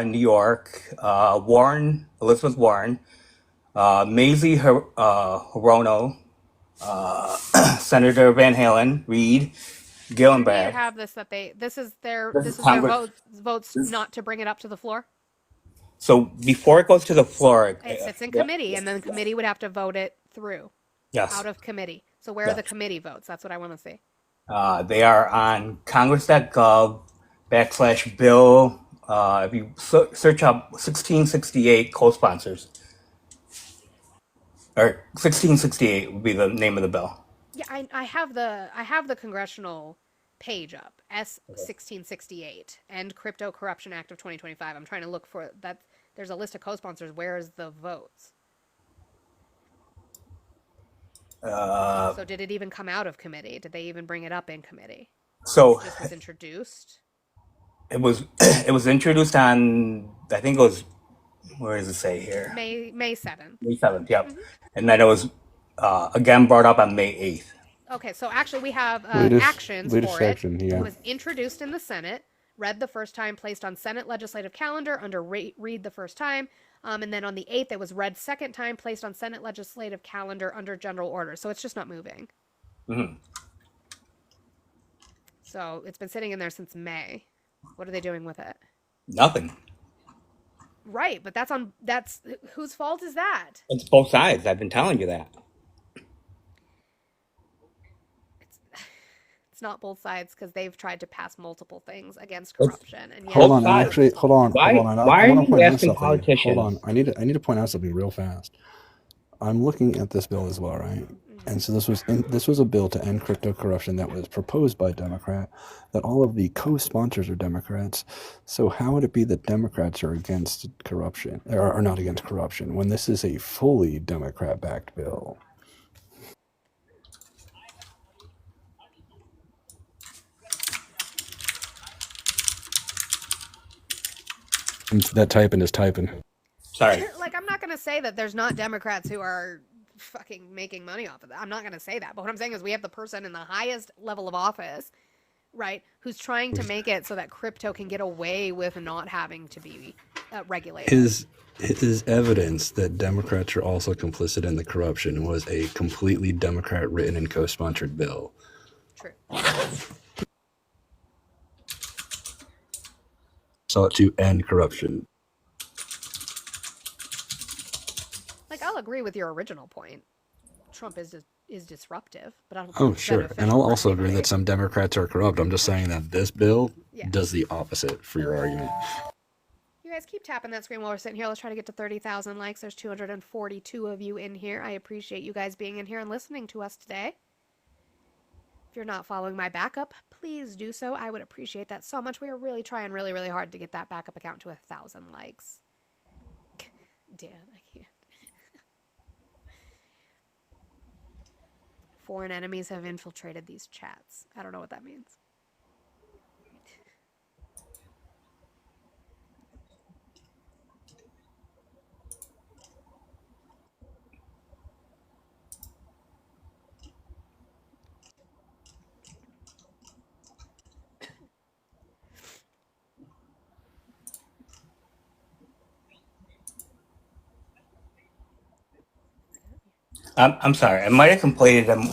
New York, Warren, Elizabeth Warren, Mazie Hirono, Senator Van Halen, Reed, Do you Gillenbrand. have this this is their This is Congress. votes This, not to bring it up to the floor? so before it goes to the floor, It sits in yeah, committee, and then the committee would have to vote it through yes, out of committee. So where are the committee votes? That's what I want to see. they are on congress.gov/bill. If you search up 1668 co-sponsors, or 1668 would be the name of the bill. Yeah, I have the congressional page up. S 1668 and Crypto Corruption Act of 2025. I'm trying to look for that. There's a list of co-sponsors. Where is the votes? So did it even come out of committee? Did they even bring it up in committee? So This was introduced. it was it was introduced on, I think it was, where does it say here? May 7th. May 7th, yep. And then it was again brought up on May 8th. Okay, so actually we have actions Latest for it. section, yeah. It was introduced in the Senate, read the first time, placed on Senate legislative calendar under read the first time, and then on the 8th it was read second time, placed on Senate legislative calendar under general order. So it's just not moving. Mm-hmm. So it's been sitting in there since May. What are they doing with it? Nothing. Right, but that's whose fault is that? It's both sides. I've been telling you that. It's not both sides because they've tried to pass multiple things against It's corruption, and yet Hold both on, sides. actually, hold on. Why I why are want to you point out asking something. Hold politicians? on, I need to point out something real fast. I'm looking at this bill as well, right? And so this was a bill to end crypto corruption that was proposed by a Democrat. That all of the co-sponsors are Democrats. So how would it be that Democrats are against corruption or are not against corruption when this is a fully Democrat-backed bill? And that typing is typing. Sorry. like I'm not gonna say that there's not Democrats who are fucking making money off of that. I'm not gonna say that. But what I'm saying is we have the person in the highest level of office, right, who's trying to make it so that crypto can get away with not having to be regulated. Is evidence that Democrats are also complicit in the corruption was a completely Democrat written and co-sponsored bill. True. Sought to end corruption. Like I'll agree with your original point. Trump is disruptive, but I don't think Oh, it's sure. And beneficial I'll for also agree that anybody. some Democrats are corrupt. I'm just saying that this bill Yeah. does the opposite for your argument. You guys keep tapping that screen while we're sitting here. Let's try to get to 30,000 likes. There's 242 of you in here. I appreciate you guys being in here and listening to us today. If you're not following my backup, please do so. I would appreciate that so much. We are really trying really, really hard to get that backup account to 1,000 likes. Dan, I can't. Foreign enemies have infiltrated these chats. I don't know what that means. I'm sorry. I might have completed them,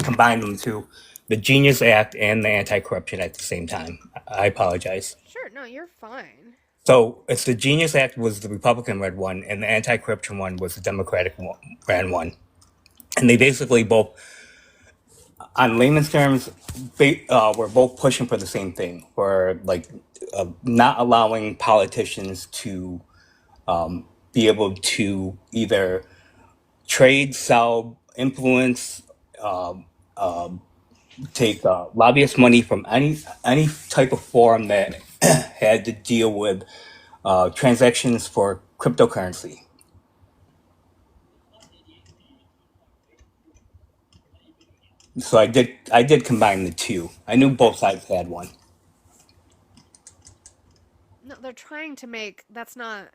combined them to the Genius Act and the Anti-Corruption at the same time. I apologize. Sure, no, you're fine. So it's the Genius Act was the Republican red one, and the Anti-Corruption one was the Democratic ran one. And they basically both, on layman's terms, were both pushing for the same thing, for like not allowing politicians to be able to either trade, sell, influence, take lobbyist money from any type of forum that had to deal with transactions for cryptocurrency. So I did combine the two. I knew both sides had one. No, they're trying to make that's not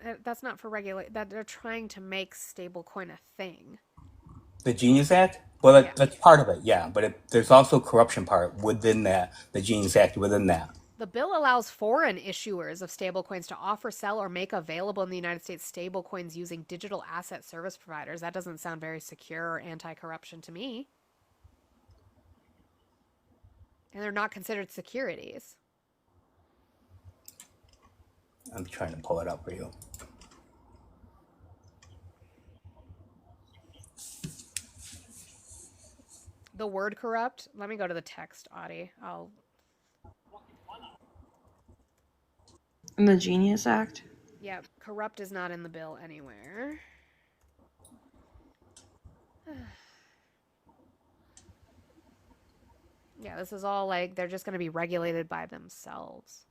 for regulate that they're trying to make stablecoin a thing. The Genius Act, well, Yeah. that's part of it, yeah. But there's also corruption part within that. The Genius Act within that. The bill allows foreign issuers of stablecoins to offer, sell, or make available in the United States stablecoins using digital asset service providers. That doesn't sound very secure or anti-corruption to me. And they're not considered securities. I'm trying to pull it up for you. The word corrupt, let me go to the text, Audie. In the Genius Act? Yeah, corrupt is not in the bill anywhere. Yeah, this is all like they're just going to be regulated by themselves.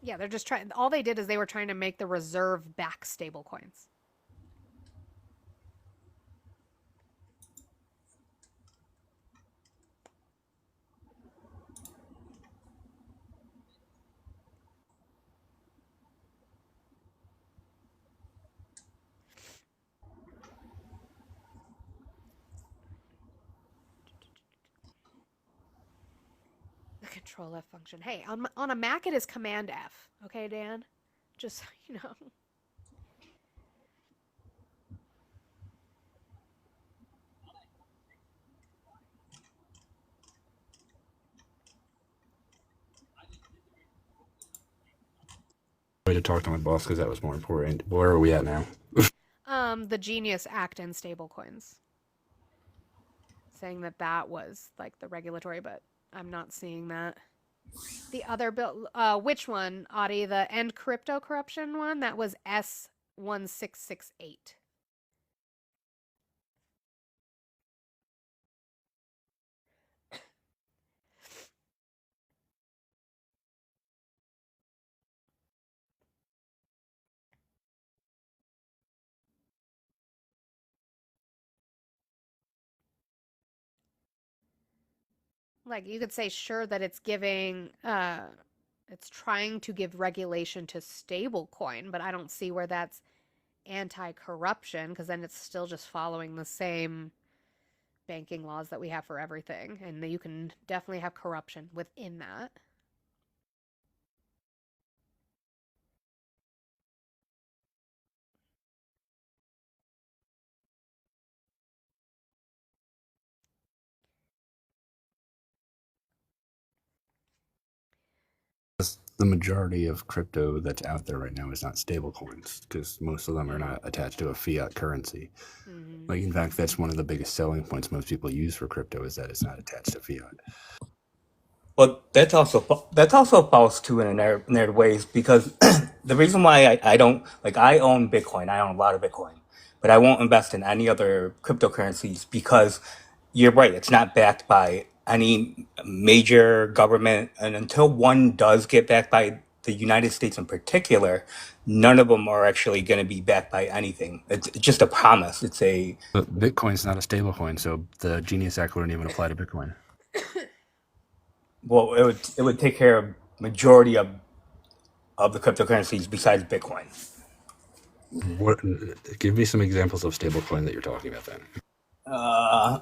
Yeah, they're just trying. All they did is they were trying to make the reserve back stablecoins. The Control F function. Hey, on a Mac it is Command F. Okay, Dan? Just so you know. Way to talk to my boss because that was more important. Where are we at now? The Genius Act and stablecoins. Saying that was like the regulatory, but I'm not seeing that. The other bill, which one, Audie? The End Crypto Corruption one? That was S1668. Like, you could say, sure, that it's giving, it's trying to give regulation to stablecoin, but I don't see where that's anti-corruption, because then it's still just following the same banking laws that we have for everything, and you can definitely have corruption within that. The majority of crypto that's out there right now is not stable coins because most of them are not attached to a fiat currency. Mm-hmm. Like, in fact, that's one of the biggest selling points most people use for crypto is that it's not attached to fiat. Well, that's also false too in their ways, because the reason why I don't, like, I own Bitcoin, I own a lot of Bitcoin, but I won't invest in any other cryptocurrencies because you're right, it's not backed by any major government, and until one does get backed by the United States in particular, none of them are actually going to be backed by anything. It's just a promise. It's a But Bitcoin's not a stable coin, so the Genius Act wouldn't even apply to Bitcoin. well, it would take care of majority of the cryptocurrencies besides Bitcoin. What? Give me some examples of stablecoin that you're talking about then. Uh,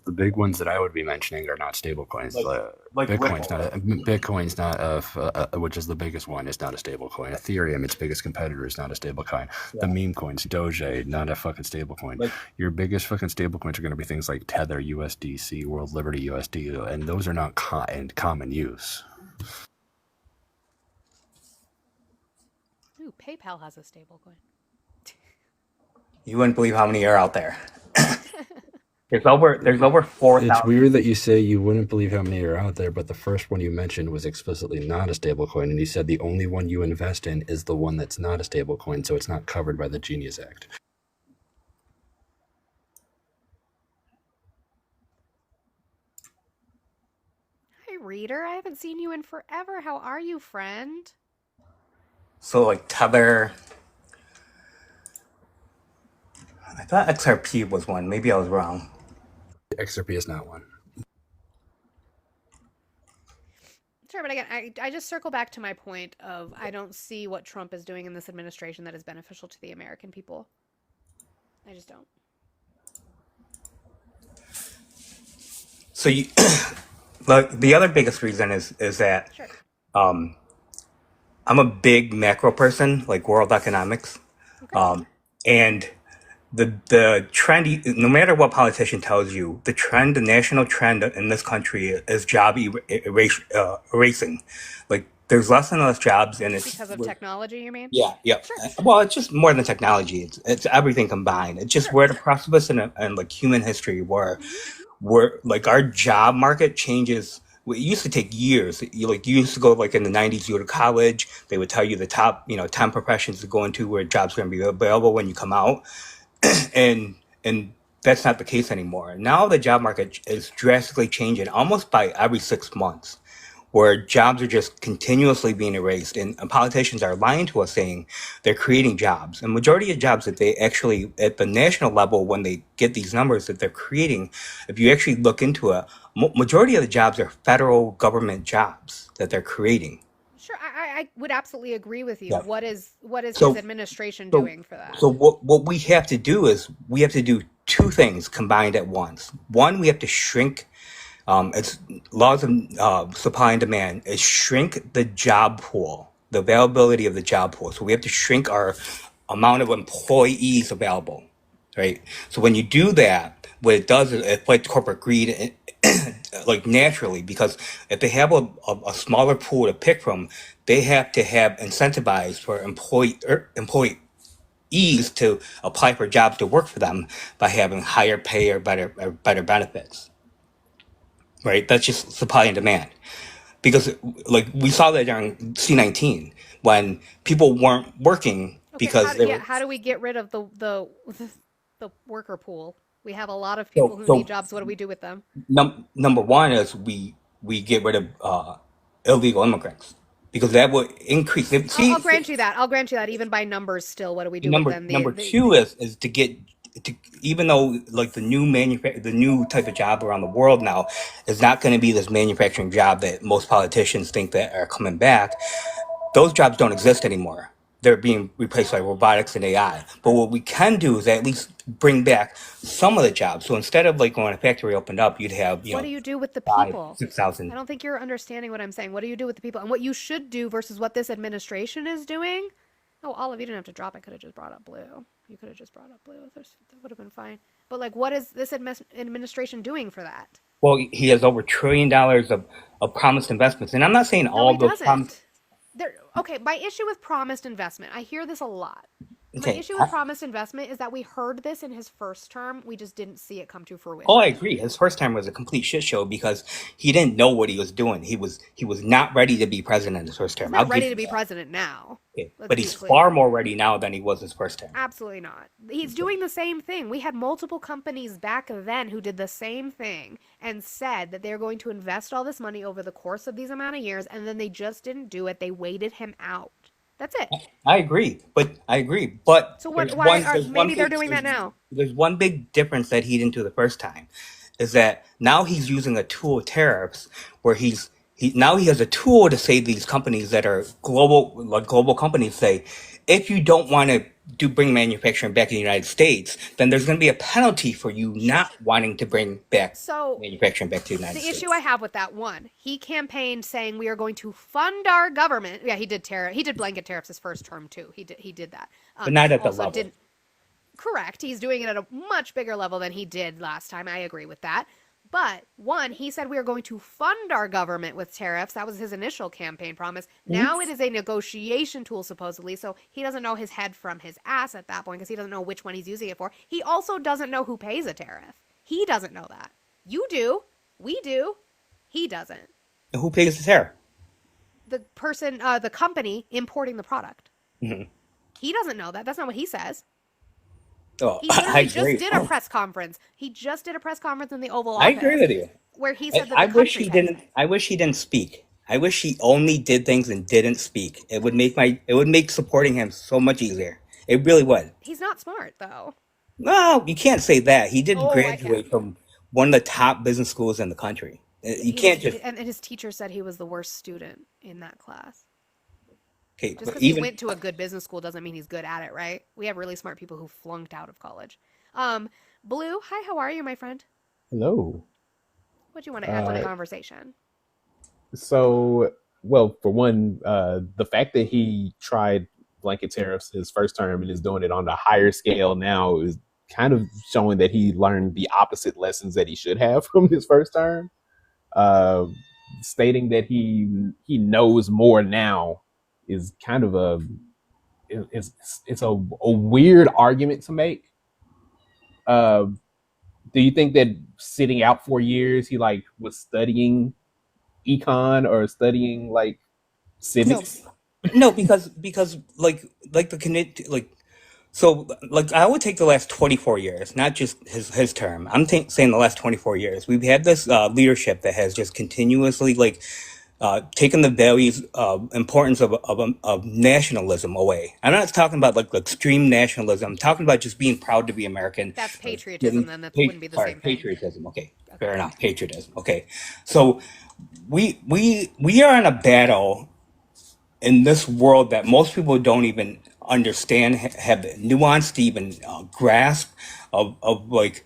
The big ones that I would be mentioning are not stablecoins. like Bitcoin's Ripple. not. Bitcoin's not which is the biggest one. Is not a stablecoin. Ethereum, its biggest competitor, is not a stablecoin. Yeah. The meme coins, Doge, not a fucking stablecoin. Like Your biggest fucking stablecoins are going to be things like Tether, USDC, World Liberty USD, and those are not in common use. Ooh, PayPal has a stablecoin. you wouldn't believe how many are out there. There's over It's 4,000. weird that you say you wouldn't believe how many are out there, but the first one you mentioned was explicitly not a stablecoin, and you said the only one you invest in is the one that's not a stablecoin, so it's not covered by the Genius Act. Hi, Reader. I haven't seen you in forever. How are you, friend? So like Tether, I thought XRP was one. Maybe I was wrong. XRP is not one. Sure, but again, I just circle back to my point of I don't see what Trump is doing in this administration that is beneficial to the American people. I just don't. So you, like the other biggest reason is that Sure. um, I'm a big macro person, like world economics, Okay. and the trend, no matter what politician tells you, the national trend in this country is job erasing. Like there's less and less jobs, and Because of technology, you mean? yeah, yeah. Sure. Well, it's just more than technology. It's everything combined. It's just Sure. we're at a precipice in like human history where like our job market changes. It used to take years. You used to go like in the 90s, you go to college, they would tell you the top 10 professions to go into where jobs are going to be available when you come out, and that's not the case anymore. Now the job market is drastically changing almost by every 6 months, where jobs are just continuously being erased, and politicians are lying to us saying they're creating jobs. And majority of jobs that they actually at the national level, when they get these numbers that they're creating, if you actually look into it, majority of the jobs are federal government jobs that they're creating. Sure, I would absolutely agree with you. Yeah. What is his So administration so doing for that? so what we have to do is we have to do two things combined at once. One, we have to shrink. It's laws of supply and demand. Is shrink the job pool, the availability of the job pool. So we have to shrink our amount of employees available, right? So when you do that, what it does is it fights corporate greed, like naturally, because if they have a smaller pool to pick from, they have to have incentivized for employees to apply for jobs to work for them by having higher pay or better benefits. Right? That's just supply and demand. Because like we saw that during C-19 when people weren't working Okay, because they were how do we get rid of the worker pool? We have a lot of people who so need jobs. What do we do with them? number one is we get rid of illegal immigrants because that would increase. I'll grant you that. I'll grant you that. Even by numbers, still, what do we do with them? Number two is to get to, even though like the new type of job around the world now is not going to be this manufacturing job that most politicians think that are coming back. Those jobs don't exist anymore. They're being replaced by robotics and AI. But what we can do is at least bring back some of the jobs. So instead of like when a factory opened up, you'd have What do you do with the 5,000, people? 6,000. I don't think you're understanding what I'm saying. What do you do with the people? And what you should do versus what this administration is doing? Oh, Olive, you didn't have to drop. I could have just brought up Blue. You could have just brought up Blue. That would have been fine. But like, what is this administration doing for that? Well, he has over $1 trillion of promised investments. And I'm not saying No, all he those doesn't. Okay, my issue with promised investment, I hear this a lot. My Okay. issue with promised investment is that we heard this in his first term. We just didn't see it come to fruition. Oh, I agree. His first time was a complete shit show because he didn't know what he was doing. He was not ready to be president in his first term. He's not ready to be president now. Okay. Let's But be he's clear. far more ready now than he was his first term. Absolutely not. He's doing the same thing. We had multiple companies back then who did the same thing and said that they're going to invest all this money over the course of these amount of years, and then they just didn't do it. They waited him out. That's it. I agree, but So there's why one are there's one maybe they're big doing that now? there's one big difference that he didn't do the first time, is that now he's using a tool of tariffs where now he has a tool to say these companies that are global companies say, if you don't want to bring manufacturing back to the United States, then there's going to be a penalty for you not wanting to bring back So manufacturing back to the United the States. issue I have with that, one, he campaigned saying we are going to fund our government. Yeah, he did blanket tariffs his first term too. He did that. But not at the Also level. didn't correct. He's doing it at a much bigger level than he did last time. I agree with that. But one, he said we are going to fund our government with tariffs. That was his initial campaign promise. Now it is a negotiation tool, supposedly. So he doesn't know his head from his ass at that point because he doesn't know which one he's using it for. He also doesn't know who pays a tariff. He doesn't know that. You do. We do. He doesn't. And who pays the tariff? The person, the company importing the product. Mhm. He doesn't know that. That's not what he says. Oh, He I literally just agree. did a press conference. He just did a press conference in the Oval I Office agree with you. where he said that I the wish country he pays didn't. it. I wish he didn't speak. I wish he only did things and didn't speak. It would make supporting him so much easier. It really would. He's not smart, though. No, you can't say that. He did Oh, I graduate can. from one of the top business schools in the country. You He can't was, just and his teacher said he was the worst student in that class. okay. Just But because he even went to a good business school doesn't mean he's good at it, right? We have really smart people who flunked out of college. Blue, hi, how are you, my friend? Hello. What do you want to add to the conversation? Well, for one, the fact that he tried blanket tariffs his first term and is doing it on a higher scale now is kind of showing that he learned the opposite lessons that he should have from his first term. Uh, Stating that he knows more now is kind of it's a weird argument to make. Do you think that sitting out 4 years, he like was studying econ or studying like civics? no, because like the I would take the last 24 years, not just his term. I'm saying the last 24 years. We've had this leadership that has just continuously taken the values importance of nationalism away. I'm not talking about like extreme nationalism. I'm talking about just being proud to be American. That's patriotism, then. That wouldn't be the same thing. Patriotism. Okay, fair enough. Patriotism. Okay, so we are in a battle in this world that most people don't even understand, have the nuance to even grasp of like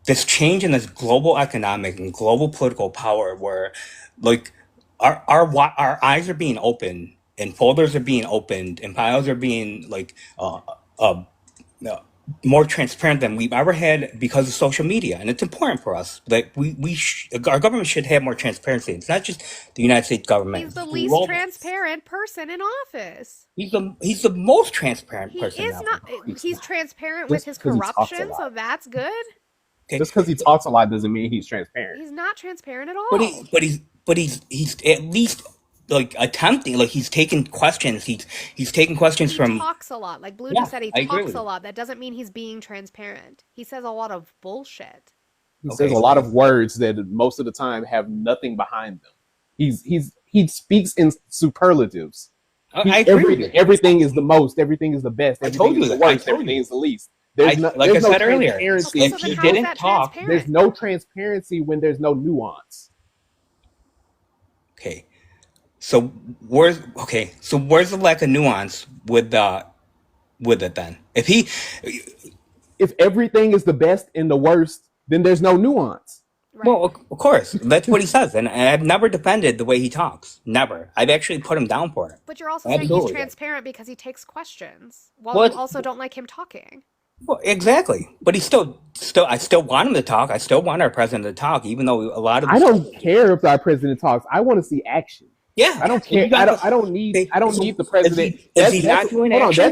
this change in this global economic and global political power where like our eyes are being opened and folders are being opened and files are being uh, uh, more transparent than we've ever had because of social media, and it's important for us that our government should have more transparency. It's not just the United States government; He's the it's least global. transparent person in office. He's the most transparent He person. is Now. not. He's transparent with Just his 'cause he talks a corruption, lot. so that's good. Okay, Just because he talks a lot doesn't mean he's transparent. He's not transparent at but all. he's at least like attempting. Like he's taking questions. He's taking questions He from. talks a lot. Like Blue Yeah, just said, he I agree talks with a you. lot. That doesn't mean he's being transparent. He says a lot of bullshit. He says Okay, a lot of words that most of the time have nothing behind them. He speaks in superlatives. I agree with you. Everything is the most. Everything is the best. I told Everything is you the that. I worst. told Everything you. is the least. Like I said earlier, transparency. Okay, so if then he how is didn't that talk, There's transparent? no transparency when there's no nuance. okay. So where's the lack of nuance with it then? If everything is the best and the worst, then there's no nuance. Right. Well, of course, that's what he says, and I've never defended the way he talks. Never. I've actually put him down for it. But you're also saying he's Absolutely. transparent because he takes questions, while Well, you also don't like him talking. Well, exactly. But I still want him to talk. I still want our president to talk, even though a lot of I don't care if our president talks. I want to see action. Yeah, I don't and you care. got I don't need the president. Is he not doing hold on. action?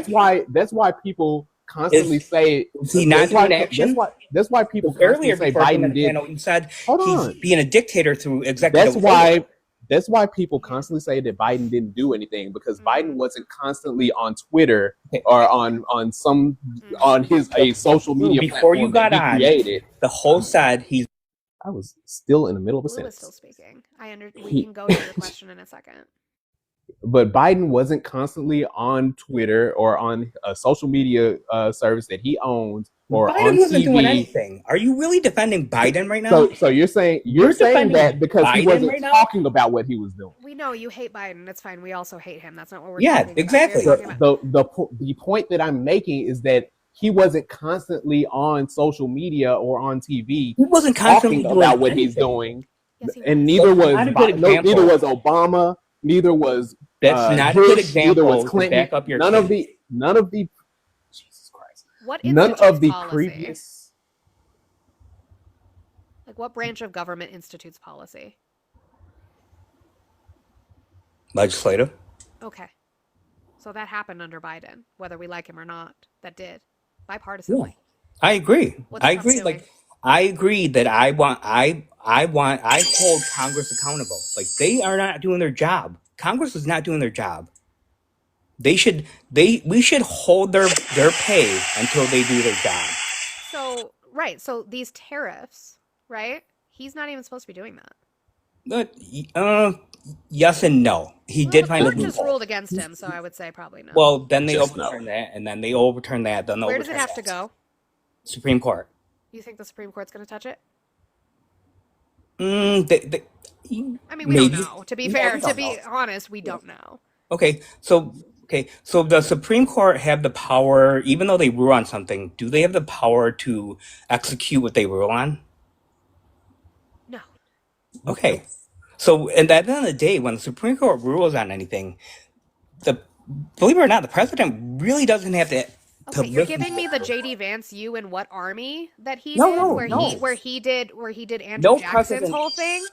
That's why people constantly say. Is he not doing action? That's why people constantly Earlier, say before I came Biden on the did. panel, you said Hold he's on. being a dictator through executive order. That's why people constantly say that Biden didn't do anything, because Biden wasn't constantly on Twitter or on his a social media Before you platform got that he on, created. the whole side I was still in the middle of a Blue is sentence. still speaking. We can go to your question in a second. but Biden wasn't constantly on Twitter or on a social media service that he owns or Biden on wasn't doing TV. anything. Are you really defending Biden right now? So you're saying defending that because he Biden wasn't right now? talking about what he was doing. We know you hate Biden. That's fine. We also hate him. That's not what we're Yeah, talking about. exactly. We're talking about The point that I'm making is that he wasn't constantly on social media or on TV He wasn't constantly talking doing about what he's anything. doing, yes, he and was. neither was Not a good example. neither was Obama, neither was That's not a good Bush, neither was example to Clinton. back up your None of case. the Jesus Christ. What None institutes of the policy? previous. Like, what branch of government institutes policy? Legislative. Okay. So that happened under Biden, whether we like him or not. That did. Yeah, Bipartisanly. I agree. What's I Trump agree. doing? Like, I agree that I hold Congress accountable. Like, they are not doing their job. Congress is not doing their job. We should hold their pay until they do their job. So, right. So these tariffs, right? He's not even supposed to be doing that. But yes and no. He Well, did the find a court just loophole. ruled against him, so I would say probably no. Well, then they Just no. overturned that, and then they overturned that, then they Where does it overturned have to that. go? Supreme Court. You think the Supreme Court's going to touch it? Mm, I mean, we maybe. don't know. To be Yeah, fair, we to don't be know. honest, we don't know. Okay, so the Supreme Court have the power, even though they rule on something, do they have the power to execute what they rule on? No. Okay. So, and at the end of the day, when the Supreme Court rules on anything, believe it or not, the president really doesn't have to Okay, you're listen giving to me the it. JD Vance you and what army that he No, did, no, where no. he did Andrew No Jackson's president. whole thing.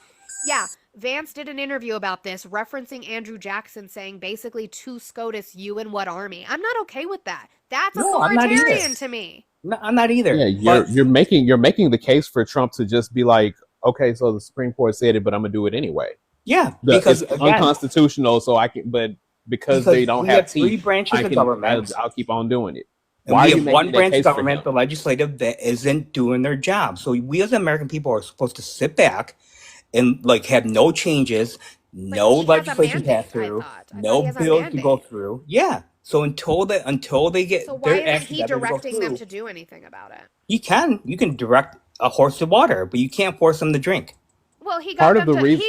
Yeah, Vance did an interview about this, referencing Andrew Jackson saying basically to SCOTUS, you and what army. I'm not okay with that. That's No, I'm not either. authoritarian to me. No, I'm not either. Yeah, But you're making the case for Trump to just be like, okay, so the Supreme Court said it, but I'm gonna do it anyway. yeah, because It's again, unconstitutional, so I can. But because they don't we have have three teeth, branches of government. I'll keep on doing it. And Why are we you have making one that branch of case for government, him? the legislative, that isn't doing their job. So we as American people are supposed to sit back and like have no changes, no he has a legislation mandate, passed through, I thought no he has a bills to go mandate. through. Yeah. So until they get So why their isn't act he together to go directing them through, to do anything about it? you can direct a horse to water, but you can't force them to drink. Well, he got Part of them the to reason.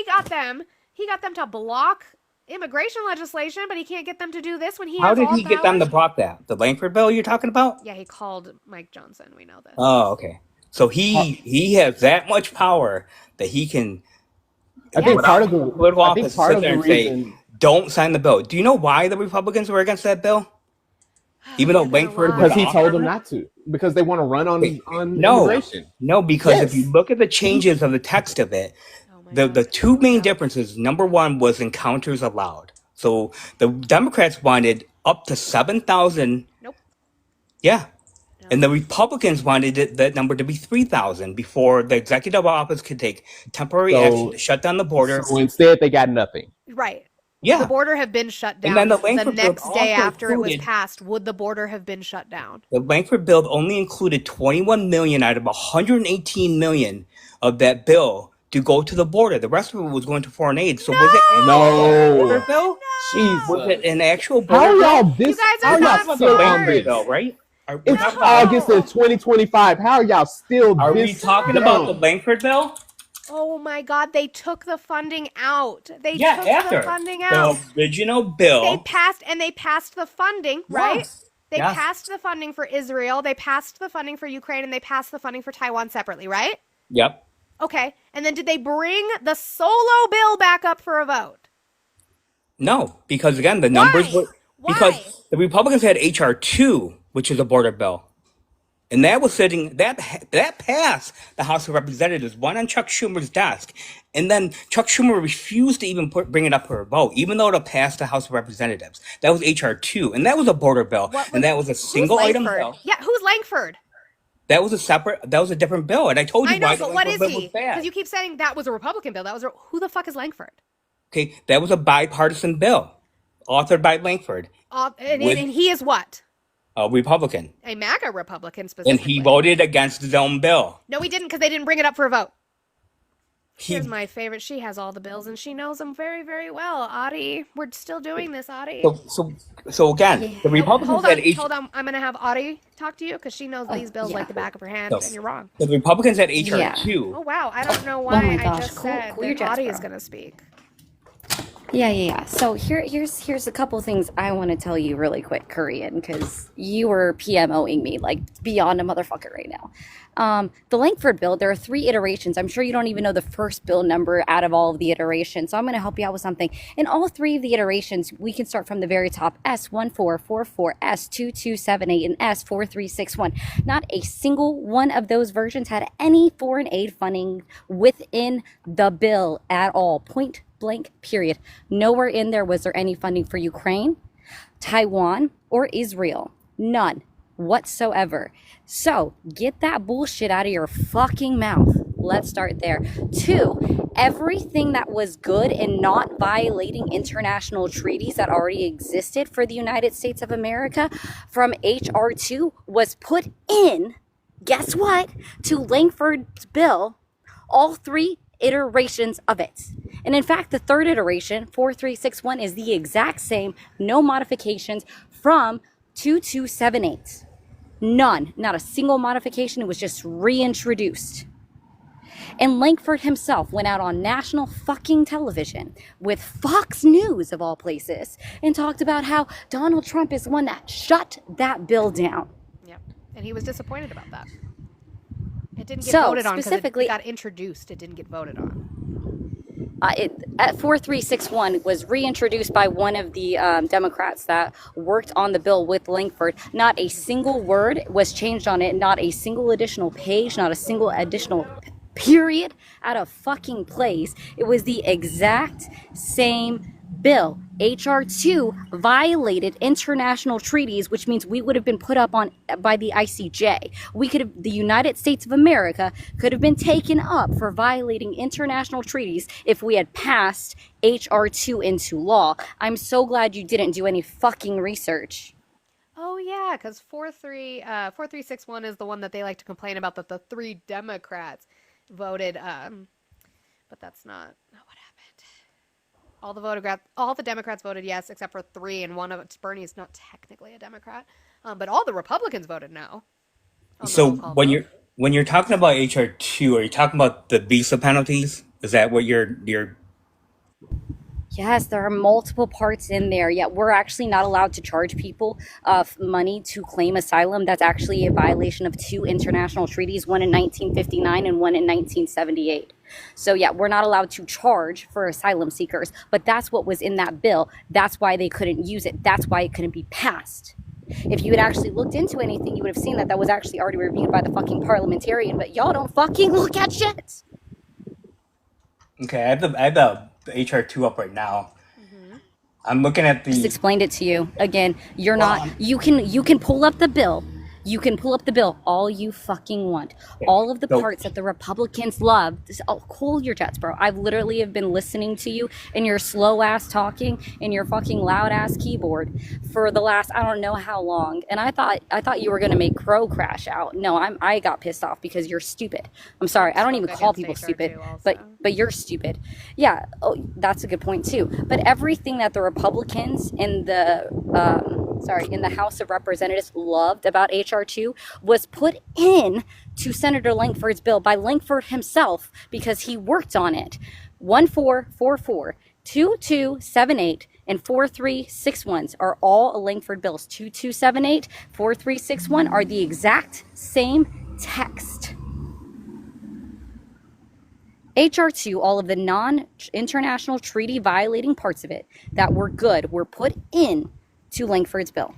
he got them to block immigration legislation, but he can't get them to do this when he How has did all he get them to powers. block that? The Langford bill you're talking about? Yeah, he called Mike Johnson. We know this. Oh, okay. So he has that much power that he can, I think without part of being the. in political I think office, part sit of there the and say, reason. "Don't sign the bill." Do you know why the Republicans were against that bill? Even though You're gonna Langford was Because the he lie. author told of them it? not to. Because they want to run Okay. on No, immigration. no, because if you Yes. look at the changes of the text of it, Oh my the God. two main differences, number one was encounters allowed. So the Democrats wanted up to 7,000. Nope. Yeah. No. And the Republicans wanted that number to be 3,000 before the executive office could take temporary action to So shut down the border. so instead they got nothing. Right. Would the Yeah. border have been shut And then down the Langford bill next day also after it was included passed? Would the border have been shut down? the Langford bill only included 21 million out of 118 million of that bill to go to the border. The rest of it was going to foreign aid. So was it an actual border No. bill? Was it Jesus. an actual How border are y'all bill? You this? guys How are are y'all not About the still on Langford this? bill, right? We're It's talking about August of 2025. How are y'all still Are we this talking about the dumb? Langford bill? Oh my God, they took the funding out. They Yeah, took the after funding the out. original They bill. passed the funding, right? Yes. They Yes. passed the funding for Israel, they passed the funding for Ukraine, and they passed the funding for Taiwan separately, right? Yep. Okay. And then did they bring the solo bill back up for a vote? No, because again, the numbers Why? were because Why? the Republicans had HR 2, which is a border bill. And that was sitting that passed the House of Representatives, one on Chuck Schumer's desk, and then Chuck Schumer refused to even bring it up for a vote, even though it passed the House of Representatives. That was HR 2, and that was a border bill, What and was that was a who's single item Langford? bill. Yeah, who's Langford? That was a different bill, and I told you I know, why the but what Langford is bill he? was bad. Because you keep saying that was a Republican bill. Who the fuck is Langford? Okay, that was a bipartisan bill, authored by Langford, And with he is what? a Republican, A MAGA Republican and specifically. he voted against his own bill. No, he didn't because they didn't bring it up for a vote. Here's my favorite. She has all the bills and she knows them very, very well. Audie, we're still doing this, Audie. So again, the Republicans Hold at on, hold on. I'm gonna have Audie talk to you because she knows these bills like the back of her hand, and you're wrong. the Republicans at HR2. Oh wow, I don't know Oh why my I gosh, just cool said your that jets, Audie is bro. gonna speak. Yeah. So here's a couple things I want to tell you really quick, Korean, because you were PMOing me like beyond a motherfucker right now. The Langford bill, there are 3 iterations. I'm sure you don't even know the first bill number out of all of the iterations. So I'm going to help you out with something. In all 3 of the iterations, we can start from the very top: S1444, S2278, and S4361. Not a single one of those versions had any foreign aid funding within the bill at all. Point blank, period. Nowhere in there was there any funding for Ukraine, Taiwan, or Israel. None whatsoever. So get that bullshit out of your fucking mouth. Let's start there. 2, everything that was good and not violating international treaties that already existed for the United States of America from HR2 was put in, guess what, to Langford's bill, all 3 iterations of it. And in fact, the 3rd iteration, 4361, is the exact same, no modifications from 2278. None, not a single modification. It was just reintroduced. And Langford himself went out on national fucking television with Fox News of all places and talked about how Donald Trump is the one that shut that bill down. Yep, and he was disappointed about that. It didn't get So, voted on because it specifically- got introduced. It didn't get voted on. At 4361 was reintroduced by one of the Democrats that worked on the bill with Langford. Not a single word was changed on it. Not a single additional page. Not a single additional period out of fucking place. It was the exact same bill. HR2 violated international treaties, which means we would have been put up on by the ICJ. The United States of America could have been taken up for violating international treaties if we had passed HR2 into law. I'm so glad you didn't do any fucking research. Oh yeah, because 4361 is the one that they like to complain about that the 3 Democrats voted. But that's not what happened. All the Democrats voted yes, except for 3, and one of it's Bernie is not technically a Democrat. But all the Republicans voted no. So when you're talking about HR2, are you talking about the visa penalties? Is that what you're Yes, there are multiple parts in there, yet we're actually not allowed to charge people money to claim asylum. That's actually a violation of 2 international treaties, one in 1959 and one in 1978. So yeah, we're not allowed to charge for asylum seekers, but that's what was in that bill. That's why they couldn't use it. That's why it couldn't be passed. If you had actually looked into anything, you would have seen that was actually already reviewed by the fucking parliamentarian, but y'all don't fucking look at shit. Okay, I have the HR2 up right now. I'm looking at Just the explained it to you. Again, you're not, you can pull up the bill. You can pull up the bill all you fucking want. All of the So- parts that the Republicans love. Cool your jets, bro. I've literally have been listening to you and your slow ass talking and your fucking loud ass keyboard for the last I don't know how long. And I thought you were gonna make Crow crash out. No, I got pissed off because you're stupid. I'm sorry. I don't even Spoke call against people HR stupid, too also. but you're stupid. Yeah. Oh, that's a good point too. But everything that the Republicans in the in the House of Representatives loved about HR2 was put in to Senator Langford's bill by Langford himself because he worked on it. 1444, 2278, and 4361s are all Langford bills. 2278, 4361 are the exact same text. HR2, all of the non-international treaty violating parts of it that were good were put in to Langford's bill.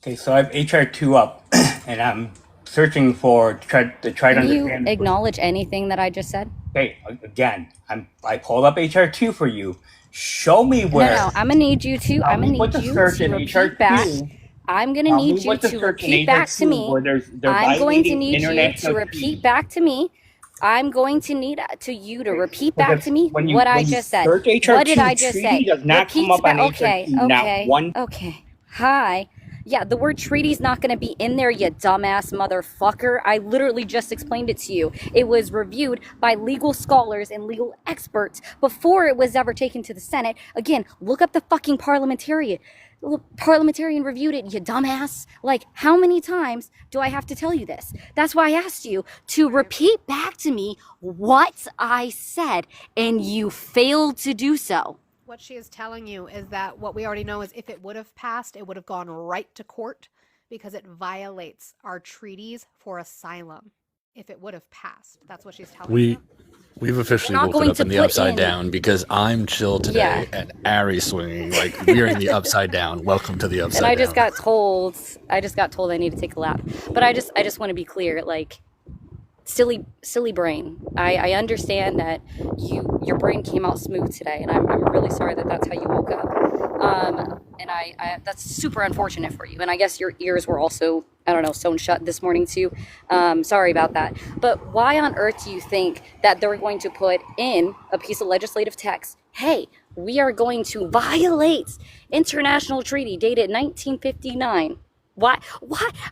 Okay, so I have HR2 up, and I'm searching for to try to Can you understand. acknowledge anything that I just said? Okay, again, I pulled up HR2 for you. Show me No, where. I'm gonna need you to. I'm gonna Put need the you search to in repeat back. HR2. I'm gonna Tell need me you what the to search in repeat back to HR2 me. where they're I'm going to violating need you to international repeat treaties. back to me. I'm going to need you to repeat back Because to me when you what I when you just said. search What did I HR2, just treaty say? does not come Repeats up on back. Okay, HR2. Not okay, one. okay. Hi. Yeah, the word treaty's not going to be in there, you dumbass motherfucker. I literally just explained it to you. It was reviewed by legal scholars and legal experts before it was ever taken to the Senate. Again, look up the fucking parliamentarian. Parliamentarian reviewed it, you dumbass. Like, how many times do I have to tell you this? That's why I asked you to repeat back to me what I said, and you failed to do so. What she is telling you is that what we already know is if it would have passed, it would have gone right to court because it violates our treaties for asylum. If it would have passed, that's what she's telling you. We've officially We're not woken going up to in the put upside in- down because I'm chill today Yeah. and Ari swinging like we're in the upside down. Welcome to the upside And I down. just got told I need to take a lap. But I just want to be clear, like, silly brain. I understand that your brain came out smooth today, and I'm really sorry that that's how you woke up. And I that's super unfortunate for you. And I guess your ears were also, I don't know, sewn shut this morning too. Sorry about that. But why on earth do you think that they're going to put in a piece of legislative text? Hey, we are going to violate international treaty dated 1959. Why?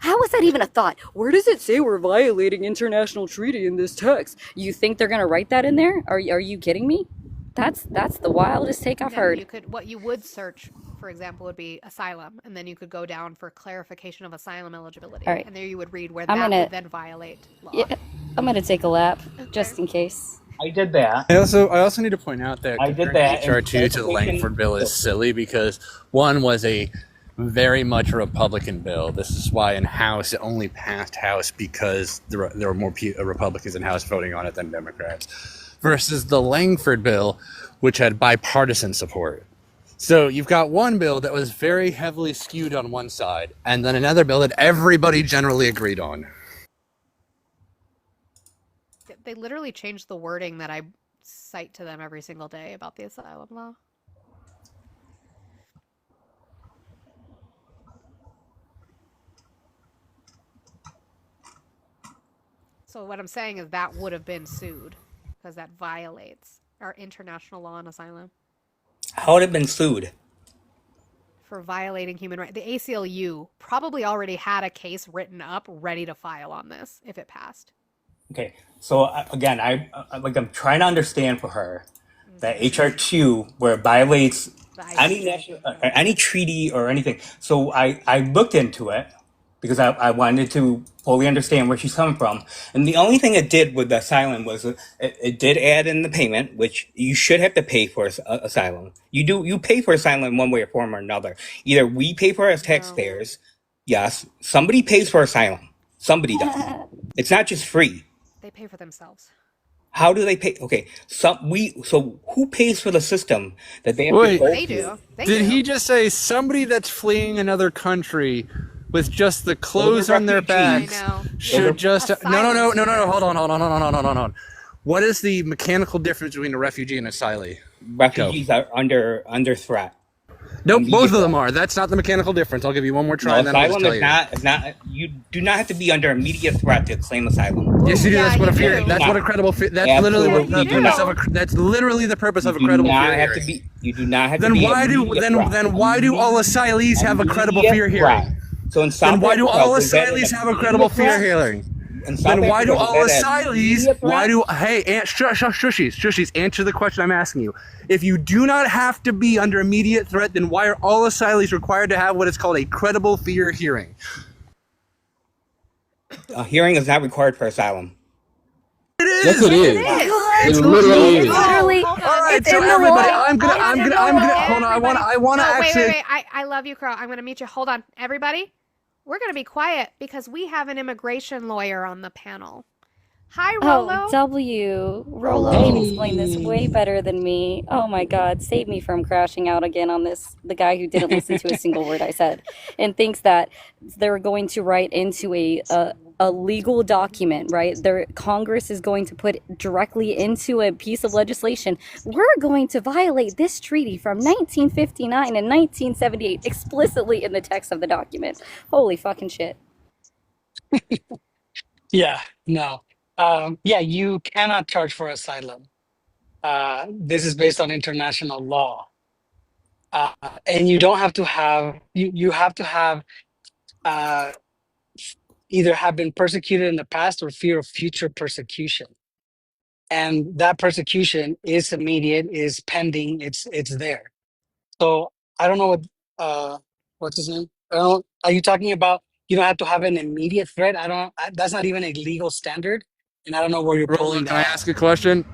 How is that even a thought? Where does it say we're violating international treaty in this text? You think they're gonna write that in there? Are you kidding me? That's the wildest take I've No, heard. you could, what you would search, for example, would be asylum, and then you could go down for clarification of asylum eligibility, All right. and there you would read where I'm that gonna- would then violate law. Yeah, I'm gonna take a lap just in case. I did that. I also need to point out that I did comparing that, HR and two to the Langford bill is silly because one was a very much a Republican bill. This is why in House it only passed House because there were more Republicans in House voting on it than Democrats, versus the Langford bill, which had bipartisan support. So you've got one bill that was very heavily skewed on one side, and then another bill that everybody generally agreed on. They literally changed the wording that I cite to them every single day about the asylum law. So what I'm saying is that would have been sued because that violates our international law on asylum How would it have been sued? for violating human rights. The ACLU probably already had a case written up ready to file on this if it passed. Okay, so again, I'm trying to understand for her that HR2 where it violates any national, any treaty or anything. So I looked into it because I wanted to fully understand where she's coming from. And the only thing it did with the asylum was it did add in the payment, which you should have to pay for asylum. You pay for asylum one way or form or another. Either we pay for it as taxpayers. Yes, somebody pays for asylum. Somebody does. It's not just free. They pay for themselves. How do they pay? Okay, so who pays for the system that they have to Wait, go They through? do. They Did do. he just say somebody that's fleeing another country with just the clothes Those are on their refugees. backs I know. should just no, Asylum hold on. What is the mechanical difference between a refugee and an asylee? Refugees are under threat. Nope, Immediate both of threat. them are. That's not the mechanical difference. I'll give you one more try No, and then I'll just asylum tell is you. not. You do not have to be under immediate threat to claim asylum. Yes, you do. Yeah, That's what you a fear. do. That's what a credible fear. That's literally what the Absolutely do purpose not. of a. That's literally the purpose of a You do credible not fear have to hearing. be. You do not have to Then be. why do immediate threat. then why do all asylees have a credible Immediate fear threat. hearing? So in South Then why do Africa, all was that asylees an have a credible immediate fear threat? hearing? In South Then why do Africa, all was that an asylees? immediate Why threat? do shushies? Answer the question I'm asking you. If you do not have to be under immediate threat, then why are all asylees required to have what is called a credible fear hearing? A hearing is not required for asylum. It is. Yes, it is. It's It literally It's is. literally, Hold on. All right, it's so in the everybody, law. I'm gonna hold on. I want to No, actually. wait. I love you, Crow. I'm gonna mute you. Hold on, everybody. We're gonna be quiet because we have an immigration lawyer on the panel. Hi, Rolo. Oh, W. Rolo can explain this way better than me. Oh my God, save me from crashing out again on this. The guy who didn't listen to a single word I said and thinks that they're going to write into a legal document, right? Congress is going to put directly into a piece of legislation. We're going to violate this treaty from 1959 and 1978 explicitly in the text of the document. Holy fucking shit. Yeah, no. Yeah, you cannot charge for asylum. This is based on international law. And you don't have to have, you have to have uh, either have been persecuted in the past or fear of future persecution. And that persecution is immediate, is pending, it's there. So I don't know what's his name? I don't, are you talking about you don't have to have an immediate threat? That's not even a legal standard. And I don't know where you're Rolo, pulling can I that. ask a question?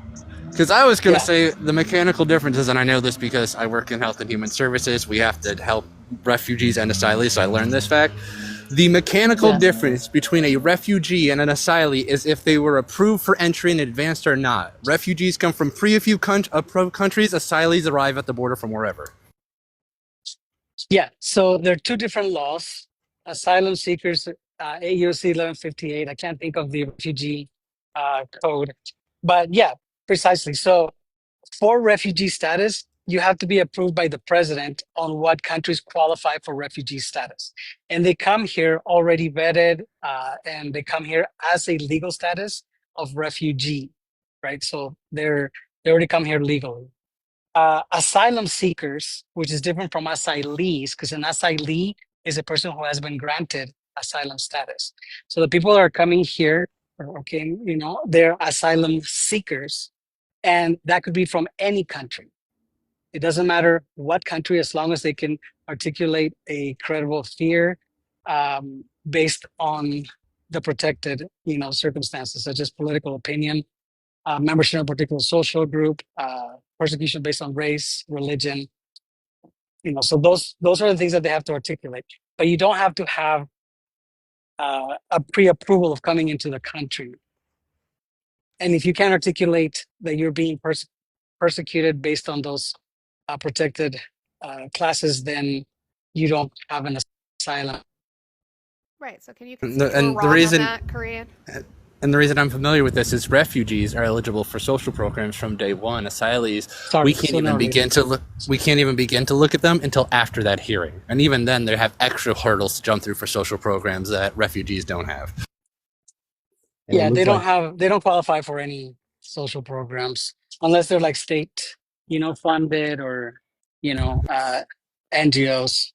Because I was going to Yeah. say the mechanical differences, and I know this because I work in health and human services. We have to help refugees and asylees, so I learned this fact. The mechanical Yeah. difference between a refugee and an asylee is if they were approved for entry in advance or not. Refugees come from few countries. Asylees arrive at the border from wherever. Yeah. So there are two different laws. Asylum seekers, 8 U.S.C. 1158. I can't think of the refugee code. But yeah, precisely. So for refugee status, you have to be approved by the president on what countries qualify for refugee status. And they come here already vetted, and they come here as a legal status of refugee, right? So they already come here legally. Asylum seekers, which is different from asylees, because an asylee is a person who has been granted asylum status. So the people that are coming here, okay, they're asylum seekers, and that could be from any country. It doesn't matter what country, as long as they can articulate a credible fear based on the protected, circumstances, such as political opinion, membership in a particular social group, persecution based on race, religion. So those are the things that they have to articulate. But you don't have to have a pre-approval of coming into the country. And if you can't articulate that you're being persecuted based on those protected classes, then you don't have an asylum. Right. So can you And concede you were wrong on that, Korean? And the reason I'm familiar with this is refugees are eligible for social programs from day one. Asylees, we can't even begin to look at them until after that hearing, and even then, they have extra hurdles to jump through for social programs that refugees don't have. Yeah, they don't qualify for any social programs unless they're like state, funded or NGOs.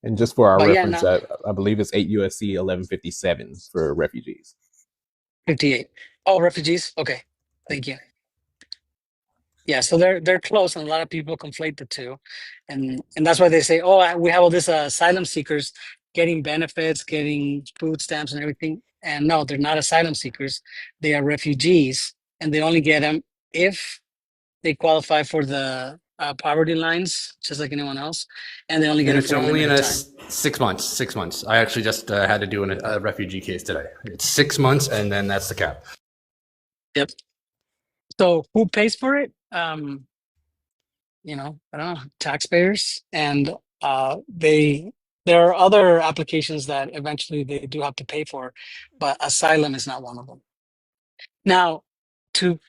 And just for our But yeah, reference, I believe it's 8 USC 1157 for refugees. 58. Oh, refugees. Okay, thank you. Yeah, so they're close, and a lot of people conflate the two, and that's why they say, "Oh, we have all these asylum seekers getting benefits, getting food stamps, and everything." And no, they're not asylum seekers; they are refugees, and they only get them if they qualify for the poverty lines, just like anyone else, and they only get And it it's for a only in limited a time. 6 months. 6 months. I actually just had to do a refugee case today. It's 6 months, and then that's the cap. Yep. So who pays for it? I don't know, taxpayers, and there are other applications that eventually they do have to pay for, but asylum is not one of them. Now, to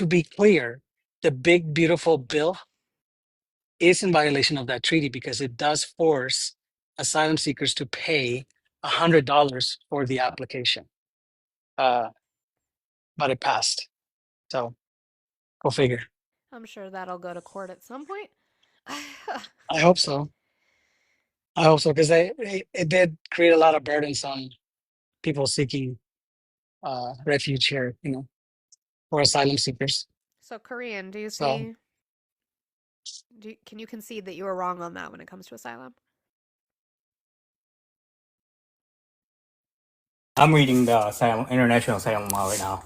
be clear, the big beautiful bill is in violation of that treaty because it does force asylum seekers to pay $100 for the application. But it passed, so go figure. I'm sure that'll go to court at some point. I hope so. Because it did create a lot of burdens on people seeking refuge here, or asylum seekers. So Korean, do you So see? Can you concede that you were wrong on that when it comes to asylum? I'm reading the international asylum law right now.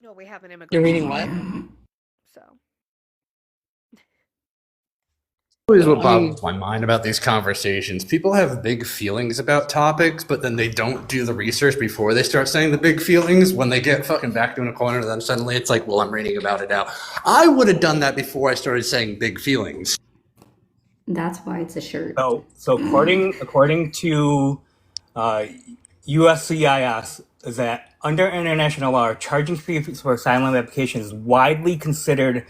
No, we have an you're immigration reading what? lawyer, so Always what boggles my mind about these conversations. People have big feelings about topics, but then they don't do the research before they start saying the big feelings. When they get fucking back to in a corner, then suddenly it's like, well, I'm reading about it now. I would have done that before I started saying big feelings. That's why it's a shirt. So according to USCIS, is that under international law, charging fees for asylum applications is widely considered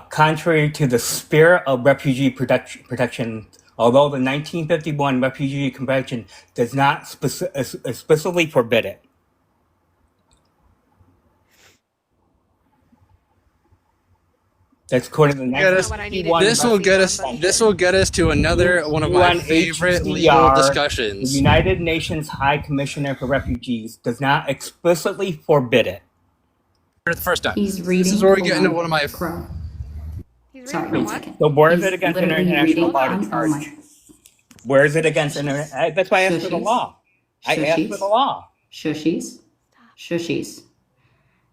contrary to the spirit of refugee protection, although the 1951 Refugee Convention does not explicitly forbid it. That's according to the That's not what I needed 1951 to This will proceed get on, us. but This will get us to another one of my favorite legal UNHCR, the discussions. United Nations High Commissioner for Refugees, does not explicitly forbid it. For the first time. He's This reading. is where we Hold get into on. one of my. Crow. he's Sorry, reading from one what? second. So where is He's it against literally international reading. law to Oh charge? my. Where is it against international? That's why I asked for the Shushies. law. I asked for the law. Shushies. Shushies.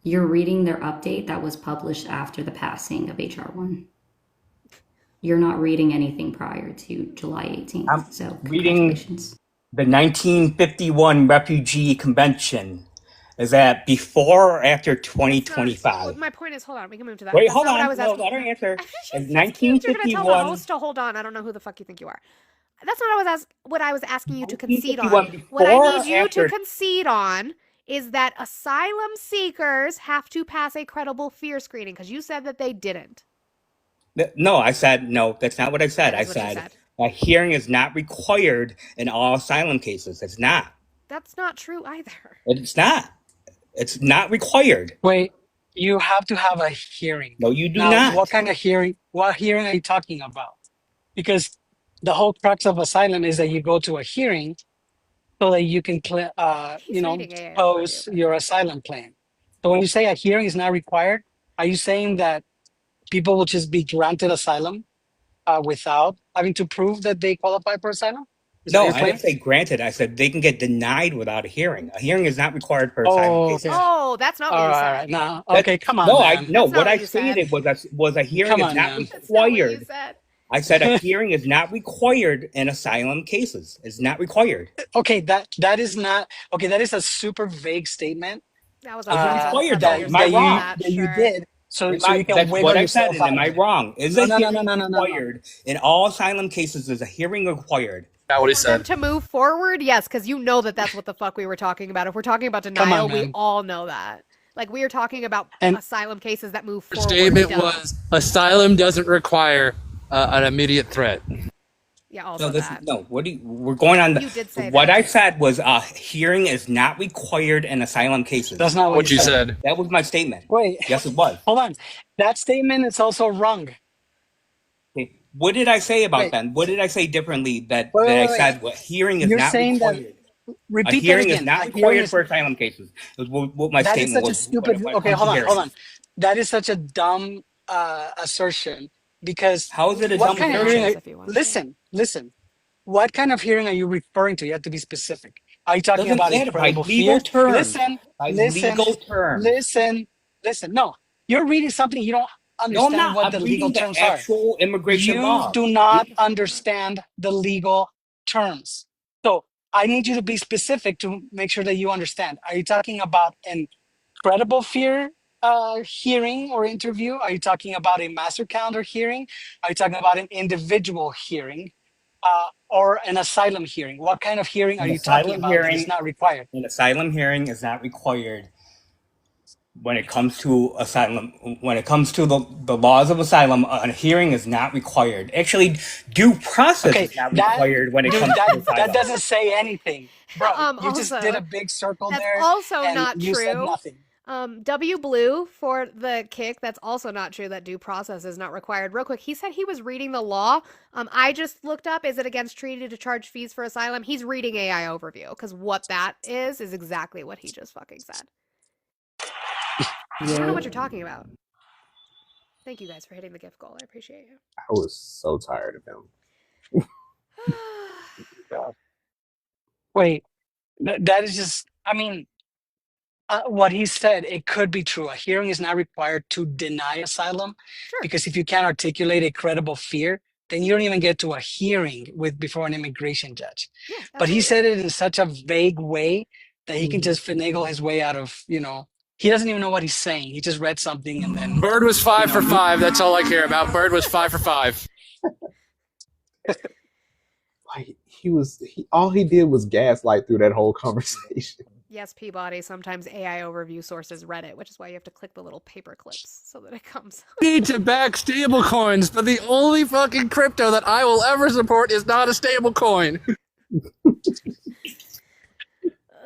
You're reading their update that was published after the passing of HR1. You're not reading anything prior to July 18th. I'm So reading congratulations. the 1951 Refugee Convention. Is that before or after That's not, 2025? my point is, hold on, we can move to that. Wait, That's hold not what I on. was No, asking. let her answer. You're Is gonna tell the 1951 host to hold on. I don't know who the fuck you think you are. That's not what I was asking you to concede on. 1951 What I before need or you to after? concede on is that asylum seekers have to pass a credible fear screening because you said that they didn't. No, I said no. That's not what I said. That I is what you said said. a hearing is not required in all asylum cases. It's not. That's not true either. It's not. It's not required. Wait, you have to have a hearing. No, you do Now, not. what kind of hearing? What hearing are you talking about? Because the whole crux of asylum is that you go to a hearing so that you can, He's reading AA overview. pose your asylum claim. So when you say a hearing is not required, are you saying that people will just be granted asylum without having to prove that they qualify for asylum? Is that No, your I claim? didn't say granted. I said they can get denied without a hearing. A hearing is not required for asylum Oh, cases. okay. Oh, that's not what All you right, said. all right. Now, That- okay, come on, no, man. no. That's not What I what you said. stated was a hearing Come is on, not man. That's not what you required. said. I said a hearing is not required in asylum cases. It's not required. Okay, that is not okay. That is a super vague statement. That was Is it required that's all though? you're Am I saying on wrong? that, you sure. did so you can That's wiggle what I said, yourself and out am of I it. wrong? Is No, a no, no, hearing no, no, no, no. required in all asylum cases? Is a hearing required? Not what he For them said. to move forward, yes, because you know that that's what the fuck we were talking about. If we're talking about Come denial, on, we man. all know that. Like we are talking about And asylum cases that move Her forward. statement duh. was asylum doesn't require an immediate threat. Yeah, also No, this that. no. We're going on. You did say What that. I said was a hearing is not required in asylum cases. that's not What you said. That was my statement. Wait, Yes, it was. hold on. That statement is also wrong. Okay. What did I say about Wait, that? What did I say differently that wait, that I wait, wait. said what hearing is You're not saying that. required? A Repeat that hearing is again. not A hearing required is for asylum cases. It was what my that is statement such a was. stupid. When it Okay, comes hold to on, hold hearings. on. That is such a dumb assertion because How is it a what dumb kind of assertion? hearing? if you want to. Listen. What kind of hearing are you referring to? You have to be specific. Are you talking Doesn't about a matter by credible legal fear? terms. Listen, By listen, legal terms. listen. No, you're reading something you don't No, I'm understand not. what I'm the legal reading the terms are. actual immigration You law. do not understand the legal terms. So I need you to be specific to make sure that you understand. Are you talking about an credible fear hearing or interview? Are you talking about a master calendar hearing? Are you talking about an individual hearing or an asylum hearing? What kind of hearing are An you talking asylum about that is hearing. not required? An asylum hearing is not required when it comes to asylum. When it comes to the laws of asylum, a hearing is not required. Actually, due process Okay, is not that required when it dude, comes to that asylum. doesn't say anything, bro. You just did Also, a big circle that's there, also and not you said true. nothing. W Blue for the kick. That's also not true that due process is not required. Real quick, he said he was reading the law. I just looked up, is it against treaty to charge fees for asylum? He's reading AI overview because what that is exactly what he just fucking said. You don't know what you're talking about. Thank you guys for hitting the gift goal. I appreciate you. I was so tired of him. God. Wait, that is just. I mean, what he said, it could be true. A hearing is not required to deny asylum, because if you can't articulate a credible fear, then you don't even get to a hearing before an immigration judge. Yeah, but he said it in such a vague way that he can just finagle his way out of, he doesn't even know what he's saying. He just read something and then. Bird was 5 for 5. That's all I care about. Bird was 5 for 5. Like all he did was gaslight through that whole conversation. Yes, Peabody. Sometimes AI overview sources Reddit, which is why you have to click the little paper clips so that it comes. Need to back stablecoins, but the only fucking crypto that I will ever support is not a stablecoin.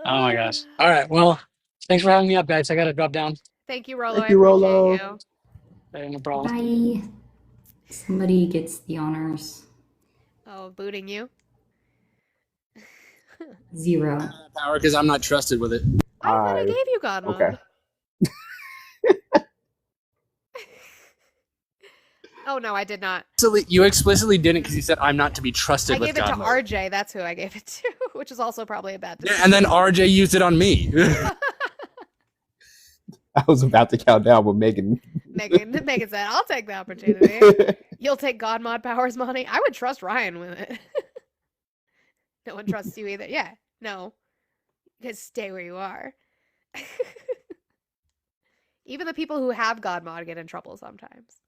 Oh my gosh. All right. Well, thanks for having me up, guys. I got to drop down. Thank you, Rolo. Thank you, I Rolo. appreciate you. No problem. Bye. Somebody gets the honors. Oh, booting you? 0. Power because I'm not trusted with it. I thought I gave you God mode. Okay. Oh no, I did not. You explicitly didn't because you said I'm not to be trusted I with gave it to God mode. RJ. That's who I gave it to, which is also probably a bad decision. Yeah, and then RJ used it on me. I was about to count down, but Megan. Megan said, "I'll take the opportunity. You'll take God mod powers money. I would trust Ryan with it. No one trusts you either. Yeah, no, just stay where you are." Even the people who have God mod get in trouble sometimes.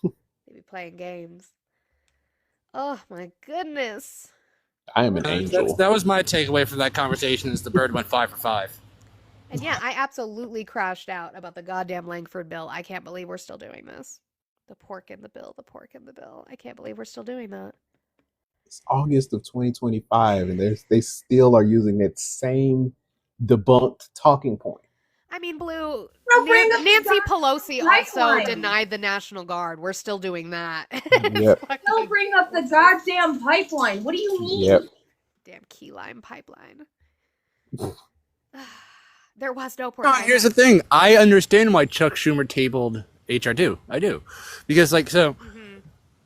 They be playing games. Oh my goodness. I am an angel. That was my takeaway from that conversation is the bird went 5 for 5. And yeah, I absolutely crashed out about the goddamn Langford bill. I can't believe we're still doing this. The pork in the bill, the pork in the bill. I can't believe we're still doing that. It's August of 2025, and they still are using that same debunked talking point. I mean, Blue, bring up the Nancy Pelosi also pipeline. denied the National Guard. We're still doing that. Yep. Don't bring up the goddamn pipeline. What do you mean? Yep. Damn key lime pipeline. There was no pork. No, here's the thing. I understand why Chuck Schumer tabled HR2. I do. Because, like, so...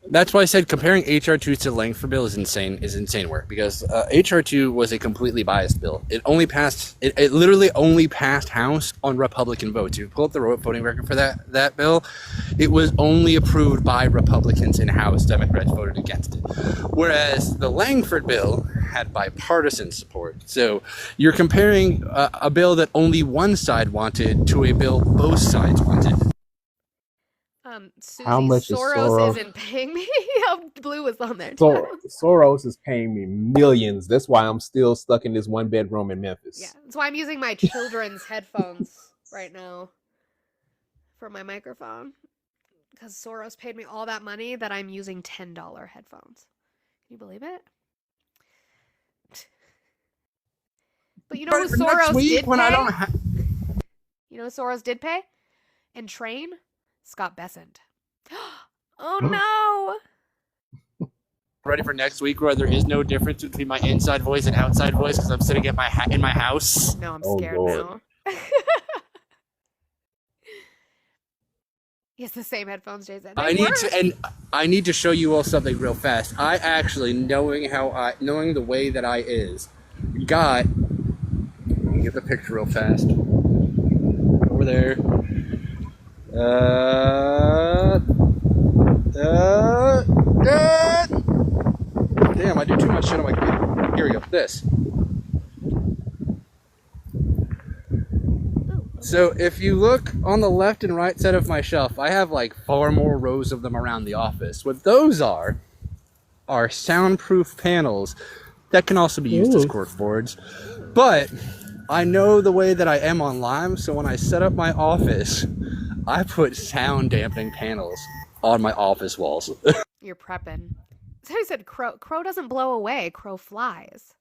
That's why I said comparing HR2 to Langford bill is insane work, because HR2 was a completely biased bill. It only passed, it literally only passed House on Republican votes. You pull up the voting record for that bill, it was only approved by Republicans in House. Democrats voted against it. Whereas the Langford bill had bipartisan support. So you're comparing a bill that only one side wanted to a bill both sides wanted. Susie, How much is Soros? isn't paying me. Blue was on there. Soros is paying me millions. That's why I'm still stuck in this one bedroom in Memphis. Yeah, that's why I'm using my children's headphones right now for my microphone. Because Soros paid me all that money that I'm using $10 headphones. Can you believe it? But you know who Soros did pay? You know who Soros did pay? And train? Scott Bessent. Oh no! Ready for next week where there is no difference between my inside voice and outside voice because I'm sitting at in my house. No, I'm scared now. He has the same headphones, Jason. I need to show you all something real fast. I actually, knowing the way that I is, got. Let me get the picture real fast. Over there. Damn, I do too much shit on my computer. Here we go. This. So if you look on the left and right side of my shelf, I have like 4 more rows of them around the office. What those are soundproof panels that can also be used as cork boards. But I know the way that I am on Lime, so when I set up my office, I put sound dampening panels on my office walls. You're prepping. So he said crow doesn't blow away, crow flies.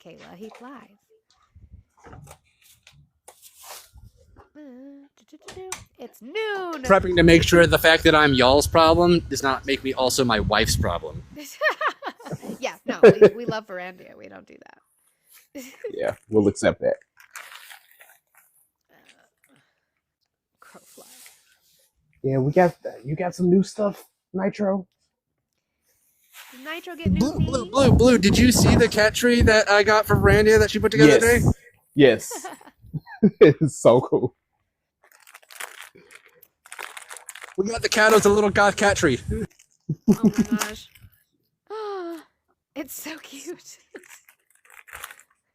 Kayla, he flies. It's noon. Prepping to make sure the fact that I'm y'all's problem does not make me also my wife's problem. Yeah, no, we love Verandia. We don't do that. Yeah, we'll accept that. Crow fly. Yeah, you got some new stuff, Nitro. Did Nitro get new Blue, did you see the cat tree that I got from Verandia that she put together today? Yes. It's so cool. We got the cat as a little goth cat tree. Oh my gosh. It's so cute.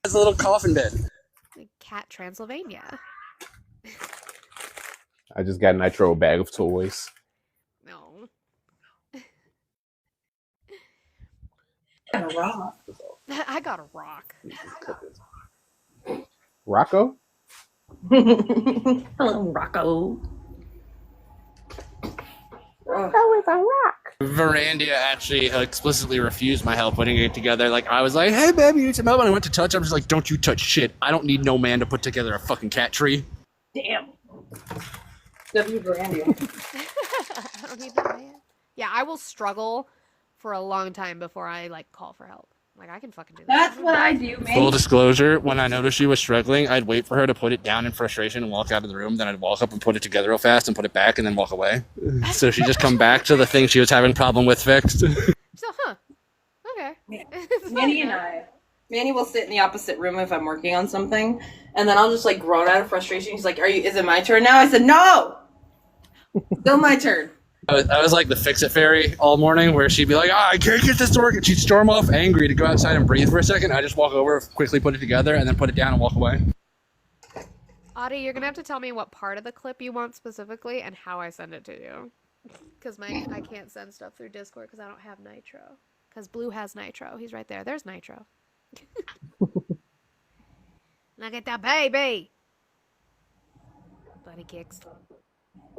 It's a little coffin bed. Like Cat Transylvania. I just got Nitro a bag of toys. No. A rock. I got a rock. Rocco? Hello, Rocco. Rocco is a rock. Verandia actually explicitly refused my help putting it together. Like, I was like, hey, babe, you need some help? And I went to touch it. I'm just like, don't you touch shit. I don't need no man to put together a fucking cat tree. Damn. W Brandy. I don't need that man. Yeah, I will struggle for a long time before I like call for help. Like I can fucking do that. That's what I do, man. Full disclosure, when I noticed she was struggling, I'd wait for her to put it down in frustration and walk out of the room. Then I'd walk up and put it together real fast and put it back and then walk away. So she'd just come back to the thing she was having problem with fixed. So, huh? Okay. Manny will sit in the opposite room if I'm working on something, and then I'll just like groan out of frustration. He's like, is it my turn now? I said, no! Still my turn. I was like the fix-it fairy all morning, where she'd be like, I can't get this to work, and she'd storm off angry to go outside and breathe for a second. I just walk over, quickly put it together, and then put it down and walk away. Audie, you're gonna have to tell me what part of the clip you want specifically and how I send it to you. Because I can't send stuff through Discord because I don't have Nitro. Because Blue has Nitro. He's right there. There's Nitro. Look at that baby. Buddy kicks.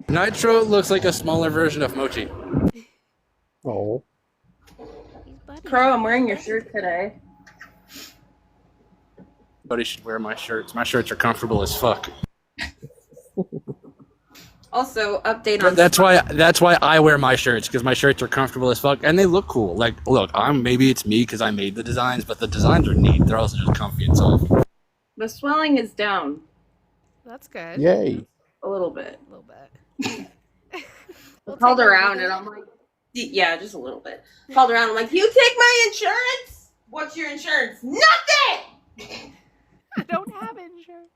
Nitro looks like a smaller version of Mochi. Oh. Crow, I'm wearing your shirt today. Everybody should wear my shirts. My shirts are comfortable as fuck. Also, update on... That's why I wear my shirts, because my shirts are comfortable as fuck, and they look cool. Like, look, maybe it's me because I made the designs, but the designs are neat. They're also just comfy and soft. The swelling is down. That's good. Yay. A little bit. A little bit. Called around and I'm like, yeah, just a little bit. Called around, I'm like, you take my insurance? What's your insurance? Nothing! I don't have insurance.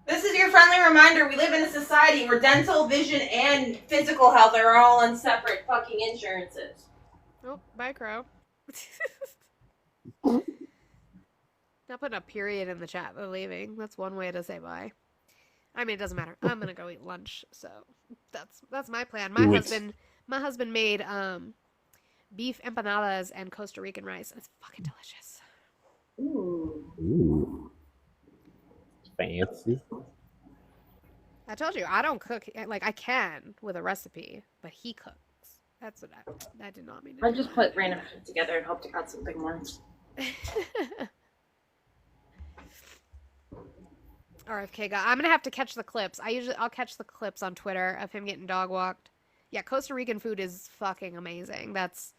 This is your friendly reminder. We live in a society where dental, vision, and physical health are all on separate fucking insurances. Oh, bye, Crow. Not putting a period in the chat, but leaving. That's one way to say bye. I mean, it doesn't matter. I'm gonna go eat lunch, so that's my plan. My husband made beef empanadas and Costa Rican rice. It's fucking delicious. Ooh. Fancy. I told you I don't cook. Like I can with a recipe, but he cooks. That's what I did not mean to I do. just put random shit together and hoped to cut something more. RFK guy. I'm gonna have to catch the clips. I'll catch the clips on Twitter of him getting dog walked. Yeah, Costa Rican food is fucking amazing. That's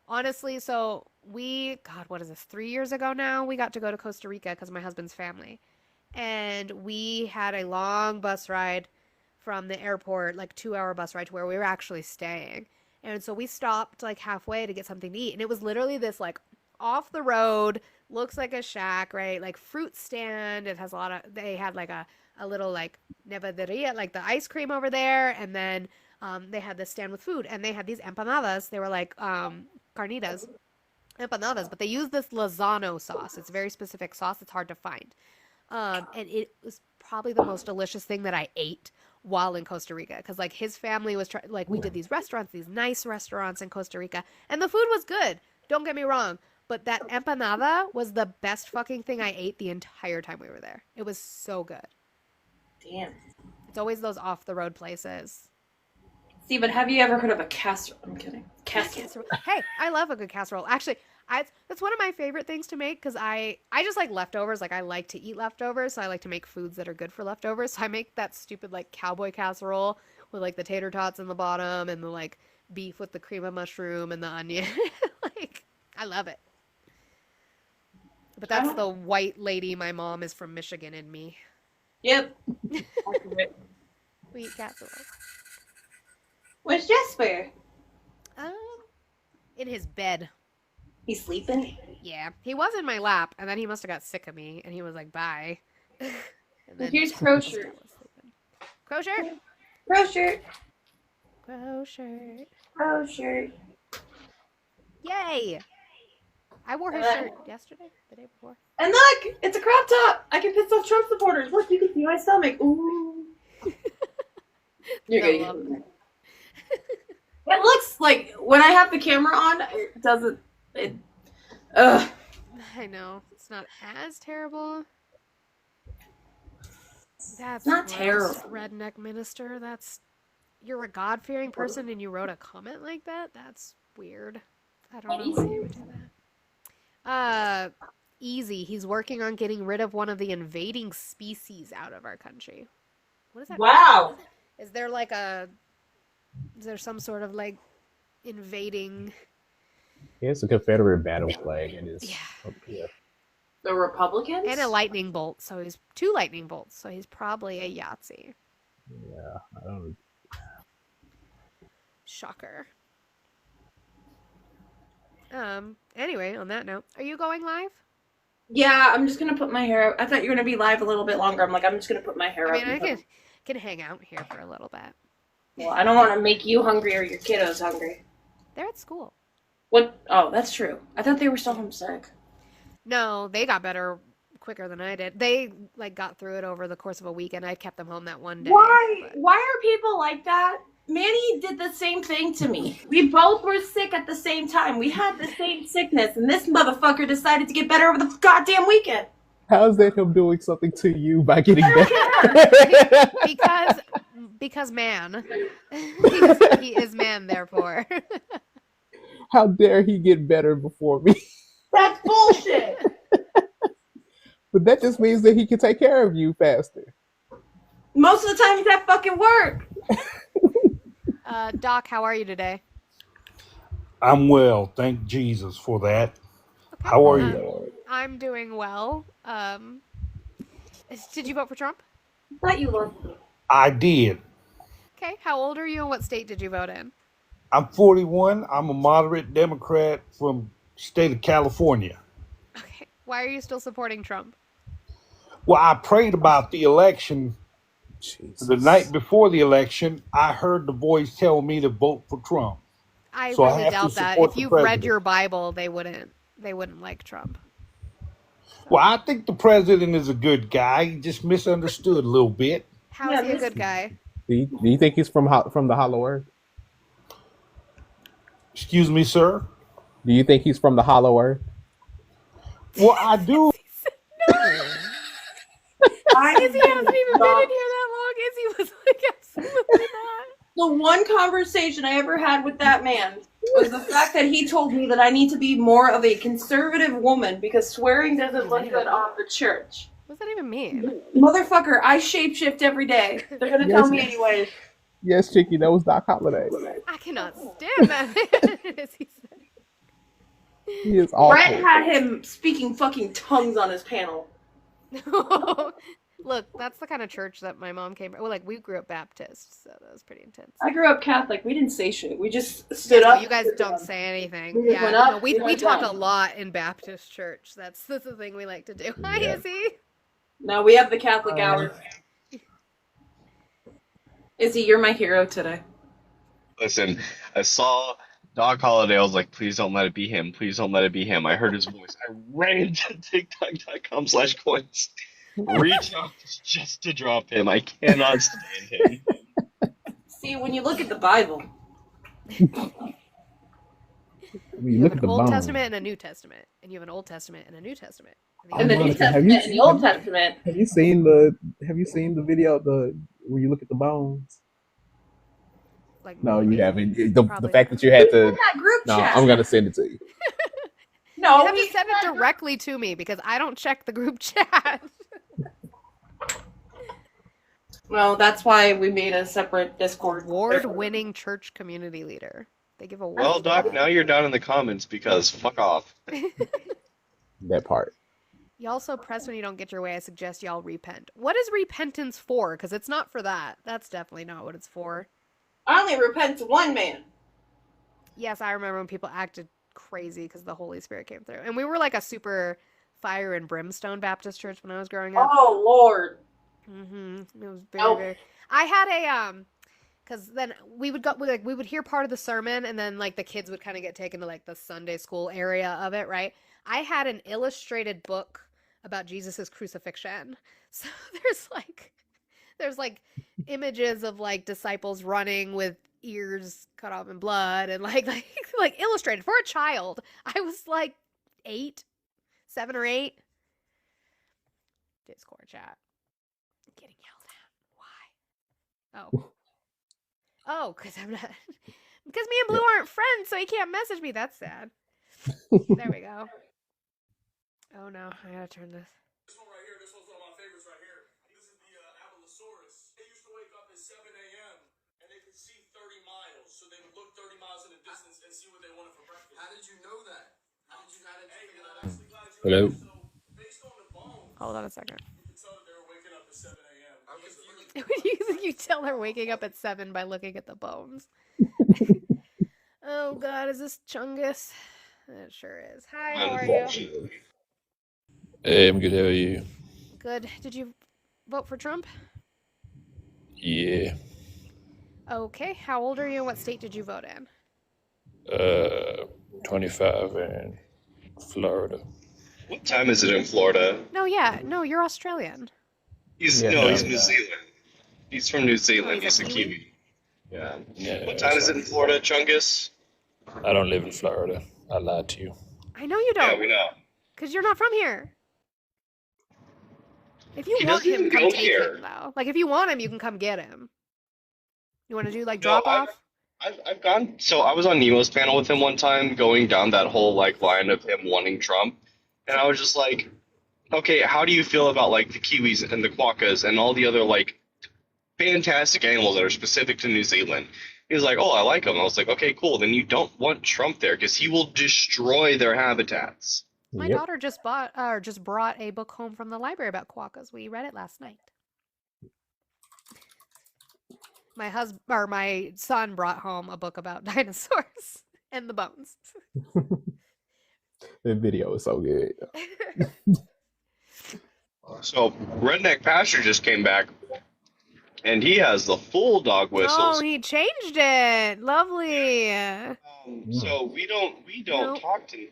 honestly, so what is this? 3 years ago now, we got to go to Costa Rica because of my husband's family. And we had a long bus ride from the airport, like 2-hour bus ride to where we were actually staying. And so we stopped like halfway to get something to eat. And it was literally this like off the road, looks like a shack, right? Like fruit stand. It has they had like a little like nevaderia, like the ice cream over there. And then they had this stand with food. And they had these empanadas. They were like carnitas empanadas. But they use this Lozano sauce. It's a very specific sauce. It's hard to find. And it was probably the most delicious thing that I ate while in Costa Rica. Because, like, his family was we did these restaurants, these nice restaurants in Costa Rica. And the food was good. Don't get me wrong. But that empanada was the best fucking thing I ate the entire time we were there. It was so good. Damn. It's always those off-the-road places. See, but have you ever heard of a casserole? I'm kidding. Casserole. Hey, I love a good casserole. Actually, that's one of my favorite things to make because I just like leftovers. Like I like to eat leftovers, so I like to make foods that are good for leftovers. So I make that stupid like cowboy casserole with like the tater tots in the bottom and the like beef with the cream of mushroom and the onion. Like I love it. But that's the white lady. My mom is from Michigan in me. Yep. We eat casserole. Where's Jasper? In his bed. He's sleeping? Yeah. He was in my lap, and then he must have got sick of me, and he was like, bye. And then Here's Crow shirt. Crow shirt? Crow shirt. Crow shirt. Crow shirt. Yay! I wore his shirt yesterday, the day before. And look! It's a crop top! I can piss off Trump supporters. Look, you can see my stomach. Ooh. You're good. It looks like, when I have the camera on, it doesn't... Ugh. I know. It's not as terrible. That's not gross, terrible. Redneck minister. You're a God-fearing person and you wrote a comment like that? That's weird. I don't know why you would do that. easy. He's working on getting rid of one of the invading species out of our country. What does that Wow. mean? Is there some sort of like invading? Yeah, it's a Confederate battle flag and it's Yeah. The Republicans? And a lightning bolt, so he's 2 lightning bolts, so he's probably a Yahtzee. Yeah, I don't. Shocker. Anyway, on that note, are you going live? Yeah, I'm just gonna put my hair up. I thought you were gonna be live a little bit longer. I'm like, I'm just gonna put my hair I up. mean, I can hang out here for a little bit. Well, I don't want to make you hungry or your kiddos hungry. They're at school. What? Oh, that's true. I thought they were still homesick. No, they got better quicker than I did. They like got through it over the course of a weekend. I kept them home that one day. Why? Why are people like that? Manny did the same thing to me. We both were sick at the same time. We had the same sickness, and this motherfucker decided to get better over the goddamn weekend. How's that him doing something to you by getting better? because man. he is man, therefore. How dare he get better before me? That's bullshit. But that just means that he can take care of you faster. Most of the time, he's at fucking work. Doc, how are you today? I'm well. Thank Jesus for that. How are you? I'm doing well. Did you vote for Trump? I thought you loved me. I did. Okay, how old are you and what state did you vote in? I'm 41. I'm a moderate Democrat from state of California. Okay, why are you still supporting Trump? Well, I prayed about the election. The night before the election, I heard the voice tell me to vote for Trump. I So I really have to doubt that. support If the you've read president. your Bible, they wouldn't like Trump. Well, I think the president is a good guy. He just misunderstood a little bit. How is he a good guy? Do you think he's from the Hollow Earth? Excuse me, sir? Do you think he's from the Hollow Earth? Well, I do. Izzy hasn't even been in here that long. Izzy was like, absolutely not. The one conversation I ever had with that man was the fact that he told me that I need to be more of a conservative woman because swearing doesn't look good on the church. What does that even mean? Motherfucker, I shapeshift every day. They're gonna tell me anyways. Yes, Chicky, that was Doc Holliday. I cannot stand that man. As he said. He is awful. Brett had him speaking fucking tongues on his panel. Look, that's the kind of church that my mom came from. Well, like, we grew up Baptist, so that was pretty intense. I grew up Catholic. We didn't say shit. We just stood No, up. you guys don't say anything. We just Yeah, went up, no, we we went talk down. a lot in Baptist church. That's the thing we like to do. Hi, Yeah. Izzy. No, we have the Catholic hour. Izzy, you're my hero today. Listen, I saw Doc Holliday. I was like, please don't let it be him. Please don't let it be him. I heard his voice. I ran to TikTok.com/coins. Reach out just to drop him. I cannot stand him. See, when you look at the Bible, You You look have at an the Old bones. Testament and a New Testament, and you have an Old Testament and a New Testament. and the New Monica, have Testament you- and the Old Testament. Have you seen the video where you look at the bones? Like, No, you haven't. The Probably fact that you had to. In that group No, chat. I'm gonna send it to you. No, you have to send it directly to me because I don't check the group chat. Well, that's why we made a separate Discord. Award-winning church community leader. They give awards. Well, Doc, now you're down in the comments because fuck off. That part. Y'all so pressed when you don't get your way, I suggest y'all repent. What is repentance for? Because it's not for that. That's definitely not what it's for. I only repent to one man. Yes, I remember when people acted crazy because the Holy Spirit came through. And we were like a super fire and brimstone Baptist church when I was growing up. Oh, Lord. Mm-hmm. It was very, Nope. very... I had a, because then we would we would hear part of the sermon and then like the kids would kind of get taken to like the Sunday school area of it, right? I had an illustrated book about Jesus's crucifixion. So there's like images of like disciples running with ears cut off and blood and like illustrated for a child. I was like 7 or 8. Discord chat. I'm getting yelled at. Why? Oh, because I'm not. Because me and Blue aren't friends, so he can't message me. That's sad. There we go. Oh no, I gotta turn this. This one right here, this one's one of my favorites right here. This is the Abelisaurus. They used to wake up at 7 a.m. and they could see 30 miles. So they would look 30 miles in the distance and see what they wanted for breakfast. How did you know that? How did you figure that out? Hello. Based on the bones, Hold on a second. you could tell that they were waking up at 7 a.m. You tell they're waking up at 7 by looking at the bones. Oh god, is this Chungus? It sure is. Hi, how are you? Hey, I'm good. How are you? Good. Did you vote for Trump? Yeah. Okay. How old are you and what state did you vote in? 25 in Florida. What time is it in Florida? No, yeah. No, you're Australian. He's Yeah, he's no. New Zealand. He's from New Zealand. he's He's a a Kiwi? Kiwi. Yeah. Yeah, What time is it in Florida, Chungus? I don't live in Florida. I lied to you. I know you Yeah, don't. we know. Because you're not from here. If you He want doesn't him, even come go take here. him, though. Like, if you want him, you can come get him. You want to do, like, No, drop off? I've gone. So I was on Nemo's panel with him one time, going down that whole like line of him wanting Trump, and I was just like, okay, how do you feel about like the kiwis and the quokkas and all the other like fantastic animals that are specific to New Zealand? He was like, oh, I like them. I was like, okay, cool. Then you don't want Trump there because he will destroy their habitats. My daughter just brought a book home from the library about quokkas. We read it last night. My son brought home a book about dinosaurs and the bones. The video is so good. So Redneck Pasture just came back, and he has the full dog Oh, whistles. he changed it. Lovely. So we don't Nope. talk to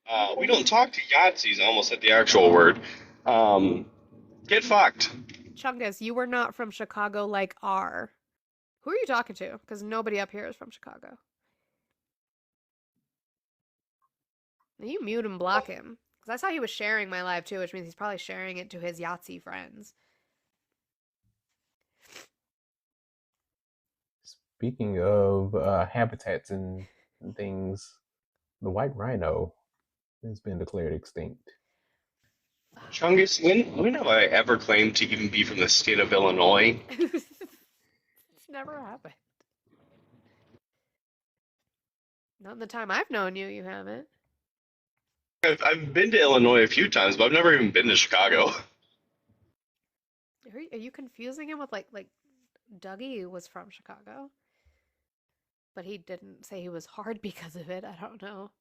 Yahtzees. I almost said the actual word. Get fucked. Chungus, you were not from Chicago like R. Who are you talking to? Because nobody up here is from Chicago. You mute and block him. Because I saw he was sharing my live too, which means he's probably sharing it to his Yahtzee friends. Speaking of habitats and things, the white rhino has been declared extinct. Chungus, when have I ever claimed to even be from the state of Illinois? It's never happened. Not in the time I've known you, you haven't. I've been to Illinois a few times, but I've never even been to Chicago. Are you confusing him with like Dougie was from Chicago? But he didn't say he was hard because of it. I don't know.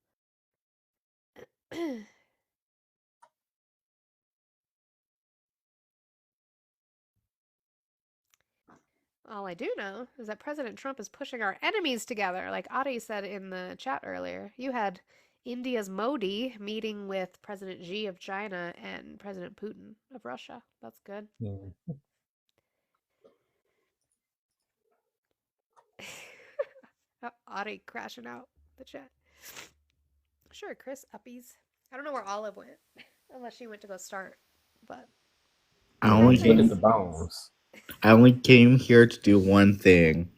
All I do know is that President Trump is pushing our enemies together, like Adi said in the chat earlier. You had India's Modi meeting with President Xi of China and President Putin of Russia. That's good. Adi crashing out the chat. Sure, Chris Uppies. I don't know where Olive went, unless she went to go start. But I only Look at came. the bones. I only came here to do one thing.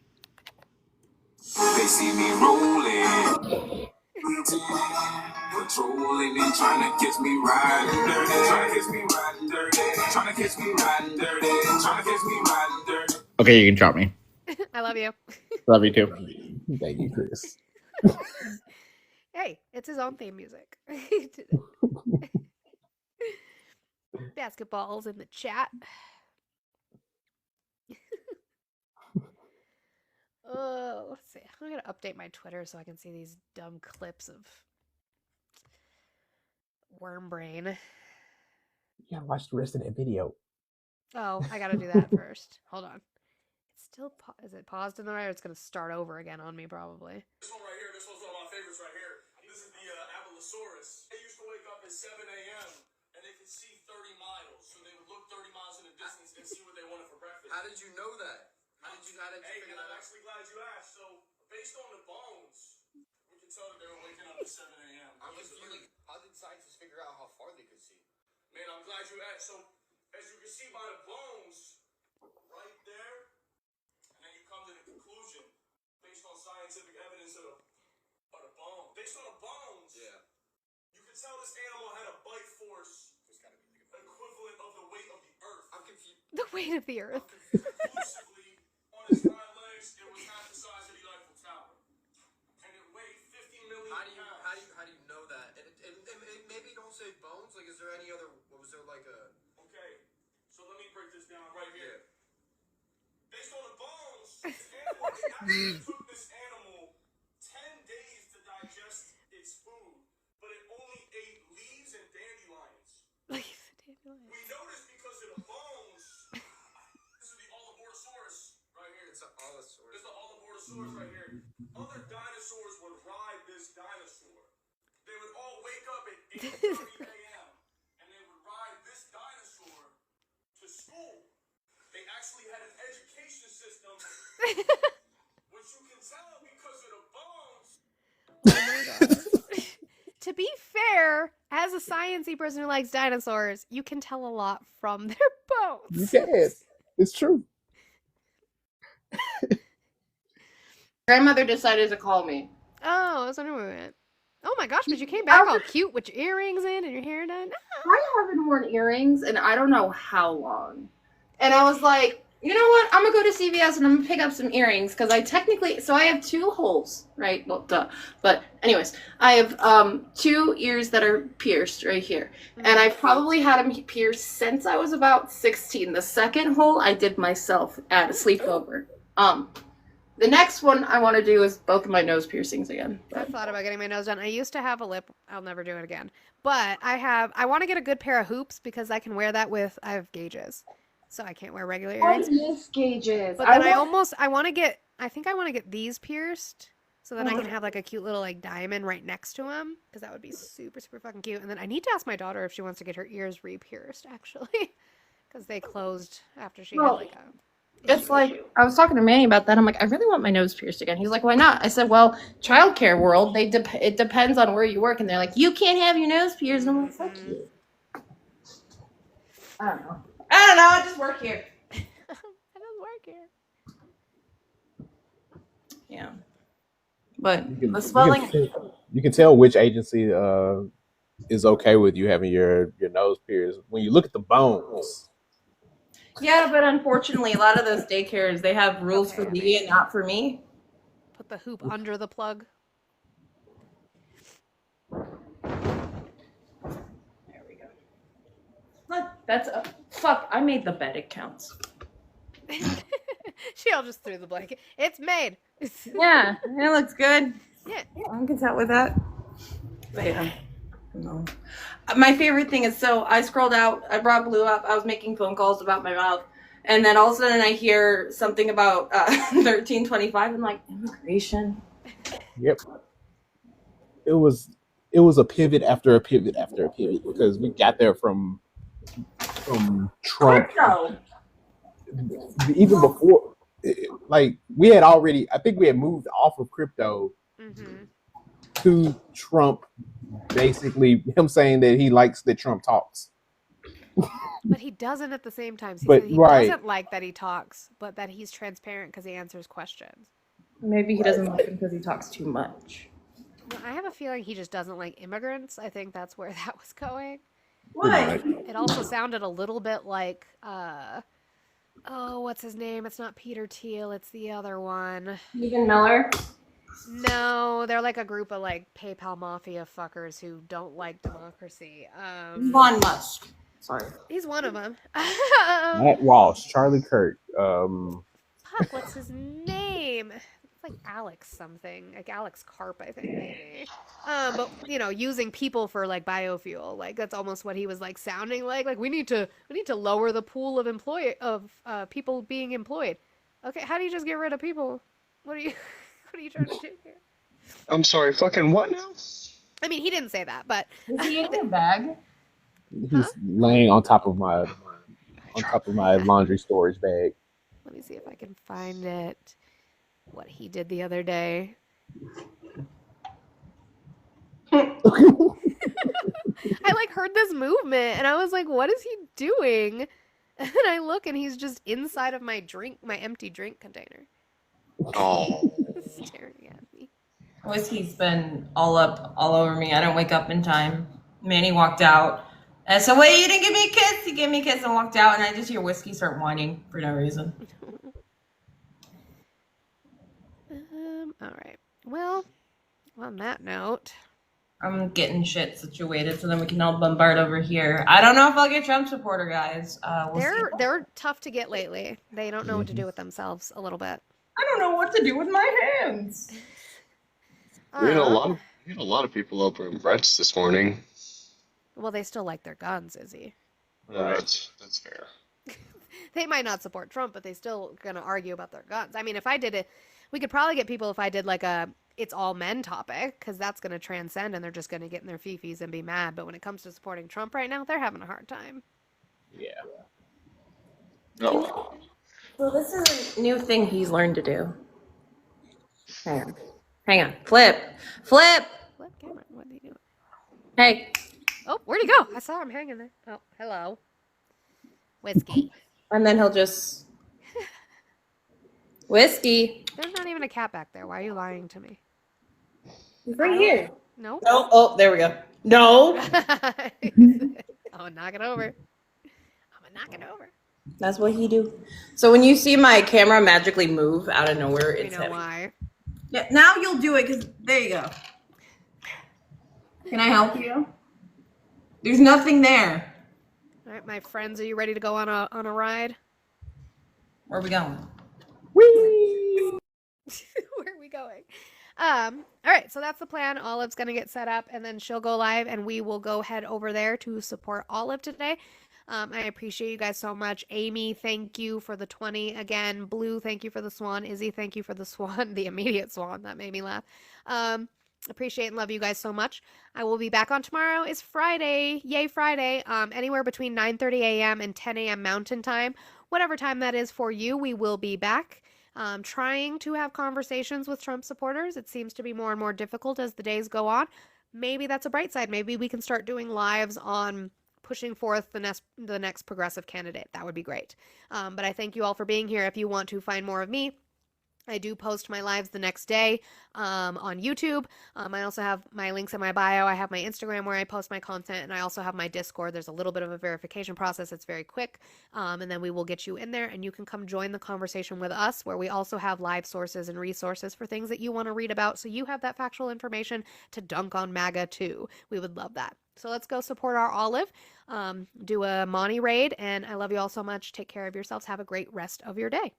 They see me rolling, patrolling and trying to catch me riding dirty, trying to catch me riding dirty, trying to catch me riding dirty, trying to catch me riding dirty. Okay, you can drop me. I love you. Love you too. Thank you, Chris. Hey, it's his own theme music. Basketballs in the chat. Oh, let's see. I'm gonna update my Twitter so I can see these dumb clips of worm brain. Yeah, watch the rest of that video. Oh, I gotta do that first. Hold on. It's still is it paused in the right? Or it's gonna start over again on me probably. This one right here, this one's one of my favorites right here. This is the Abelisaurus. They used to wake up at 7 a.m. and they could see 30 miles. So they would look 30 miles in the distance and see what they wanted for breakfast. How did you know that? How did you figure that out? I'm actually glad you asked. So, based on the bones, we can tell that they were waking up at 7 a.m. I'm confused. How did scientists figure out how far they could see? Man, I'm glad you asked. So, as you can see by the bones, right there, and then you come to the conclusion, based on scientific evidence of the bone. Based on the bones, yeah, you could tell this animal had a bite force equivalent of the weight of the earth. I'm confused. The weight of the earth. Conclusively, on his hind legs, it was half the size of the Eiffel Tower. And it weighed 50 million pounds. How do you know that? And maybe don't say bones. Like, is there any other? Was there like a? Okay, so let me break this down right here. Based on the bones, this animal, it actually took this animal 10 days to digest its food, but it only ate leaves and dandelions. We know this because of the bones. This is the Allosaurus right here. It's an Allosaurus. This is the Allosaurus right here. Other dinosaurs would ride this dinosaur. They would all wake up at 8:30 a.m. and they would ride this dinosaur to school. They actually had an education system, which you can tell because of the bones. Oh my god. To be fair, as a sciencey person who likes dinosaurs, you can tell a lot from their bones. You can. It's true. Grandmother decided to call me. Oh, I was wondering where we went. Oh my gosh, but you came back all cute with your earrings in and your hair done. I haven't worn earrings in I don't know how long. And I was like, you know what? I'm going to go to CVS and I'm going to pick up some earrings because I have 2 holes, right? Well, duh. But anyways, I have 2 ears that are pierced right here. And I've probably had them pierced since I was about 16. The second hole I did myself at a sleepover. The next one I want to do is both of my nose piercings again. I thought about getting my nose done. I used to have a lip. I'll never do it again. But I want to get a good pair of hoops because I can wear that with, I have gauges. So I can't wear regular earrings. Yes, gauges. But then I want to get these pierced so that I can have like a cute little like diamond right next to them because that would be super, super fucking cute. And then I need to ask my daughter if she wants to get her ears re-pierced actually because they closed after she had like a... It's like, I was talking to Manny about that. I'm like, I really want my nose pierced again. He's like, why not? I said, well, childcare world, it depends on where you work. And they're like, you can't have your nose pierced. And I'm like, fuck you. I don't know. I just work here. I just work here. Yeah. But the swelling... You can tell which agency is okay with you having your nose pierced when you look at the bones. Yeah, but unfortunately, a lot of those daycares, they have rules for me and not for me. Put the hoop under the plug. There we go. Look, that's a... Fuck, I made the bed. It counts. She all just threw the blanket. It's made. Yeah, it looks good. Yeah. I'm content with that. But yeah. No. My favorite thing is, so I scrolled out, I brought Blue up, I was making phone calls about my mouth, and then all of a sudden I hear something about 1325, and like, immigration. Yep. It was a pivot after a pivot after a pivot because we got there from Trump. Crypto. Even before, like, we had already, I think we had moved off of crypto to Trump. Basically, him saying that he likes that Trump talks. But he doesn't at the same time. He doesn't like that he talks, but that he's transparent because he answers questions. Maybe he doesn't like him because he talks too much. Well, I have a feeling he just doesn't like immigrants. I think that's where that was going. What? It also sounded a little bit like, what's his name? It's not Peter Thiel. It's the other one. Stephen Miller? No, they're like a group of like PayPal mafia fuckers who don't like democracy. Elon Musk. Sorry. He's one of them. Matt Walsh, Charlie Kirk. Fuck, what's his name? It's like Alex something. Like Alex Karp, I think, maybe. But, using people for like biofuel. Like that's almost what he was like sounding like. Like we need to lower the pool of people being employed. Okay, how do you just get rid of people? What are you trying to do here? I'm sorry, fucking what now? I mean, he didn't say that, but is he in your bag? He's laying on top of my laundry storage bag. Let me see if I can find it. What he did the other day. I like heard this movement and I was like, what is he doing? And I look and he's just inside of my empty drink container. Oh. Staring at me. Whiskey's been all over me. I don't wake up in time. Manny walked out. And I said, wait, you didn't give me a kiss? He gave me a kiss and walked out, and I just hear Whiskey start whining for no reason. All right. Well, on that note, I'm getting shit situated so then we can all bombard over here. I don't know if I'll get Trump supporter, guys. We'll see. they're tough to get lately. They don't know what to do with themselves a little bit. I don't know what to do with my hands. We had a lot of people over in Brett's this morning. Well, they still like their guns, Izzy. That's fair. They might not support Trump, but they still gonna argue about their guns. I mean, if I did it, we could probably get people if I did like a it's all men topic, because that's gonna transcend and they're just gonna get in their fifis and be mad. But when it comes to supporting Trump right now, they're having a hard time. Yeah. No. Well, this is a new thing he's learned to do. Hang on. Flip. Flip camera. What are you doing? Hey. Oh, where'd he go? I saw him hanging there. Oh, hello. Whiskey. And then he'll just... Whiskey. There's not even a cat back there. Why are you lying to me? He's right here. No. No. Oh, there we go. No. Oh, knock it over. I'm gonna knock it over. That's what he do. So when you see my camera magically move out of nowhere, it's know him. why. Yeah, now you'll do it because there you go. Can I help you? There's nothing there. All right, my friends, are you ready to go on a ride? Where are we going? Whee! Where are we going? All right, so that's the plan. Olive's gonna get set up, and then she'll go live, and we will go head over there to support Olive today. I appreciate you guys so much. Amy, thank you for the 20 again. Blue, thank you for the swan. Izzy, thank you for the swan, the immediate swan. That made me laugh. Appreciate and love you guys so much. I will be back on tomorrow. Is Friday. Yay, Friday. Anywhere between 9:30 a.m. and 10 a.m. Mountain Time. Whatever time that is for you, we will be back. Trying to have conversations with Trump supporters. It seems to be more and more difficult as the days go on. Maybe that's a bright side. Maybe we can start doing lives on pushing forth the next progressive candidate. That would be great. But I thank you all for being here. If you want to find more of me, I do post my lives the next day on YouTube. I also have my links in my bio. I have my Instagram where I post my content, and I also have my Discord. There's a little bit of a verification process. It's very quick, and then we will get you in there, and you can come join the conversation with us, where we also have live sources and resources for things that you want to read about, so you have that factual information to dunk on MAGA too. We would love that. So let's go support our Olive, do a Monty raid, and I love you all so much. Take care of yourselves. Have a great rest of your day.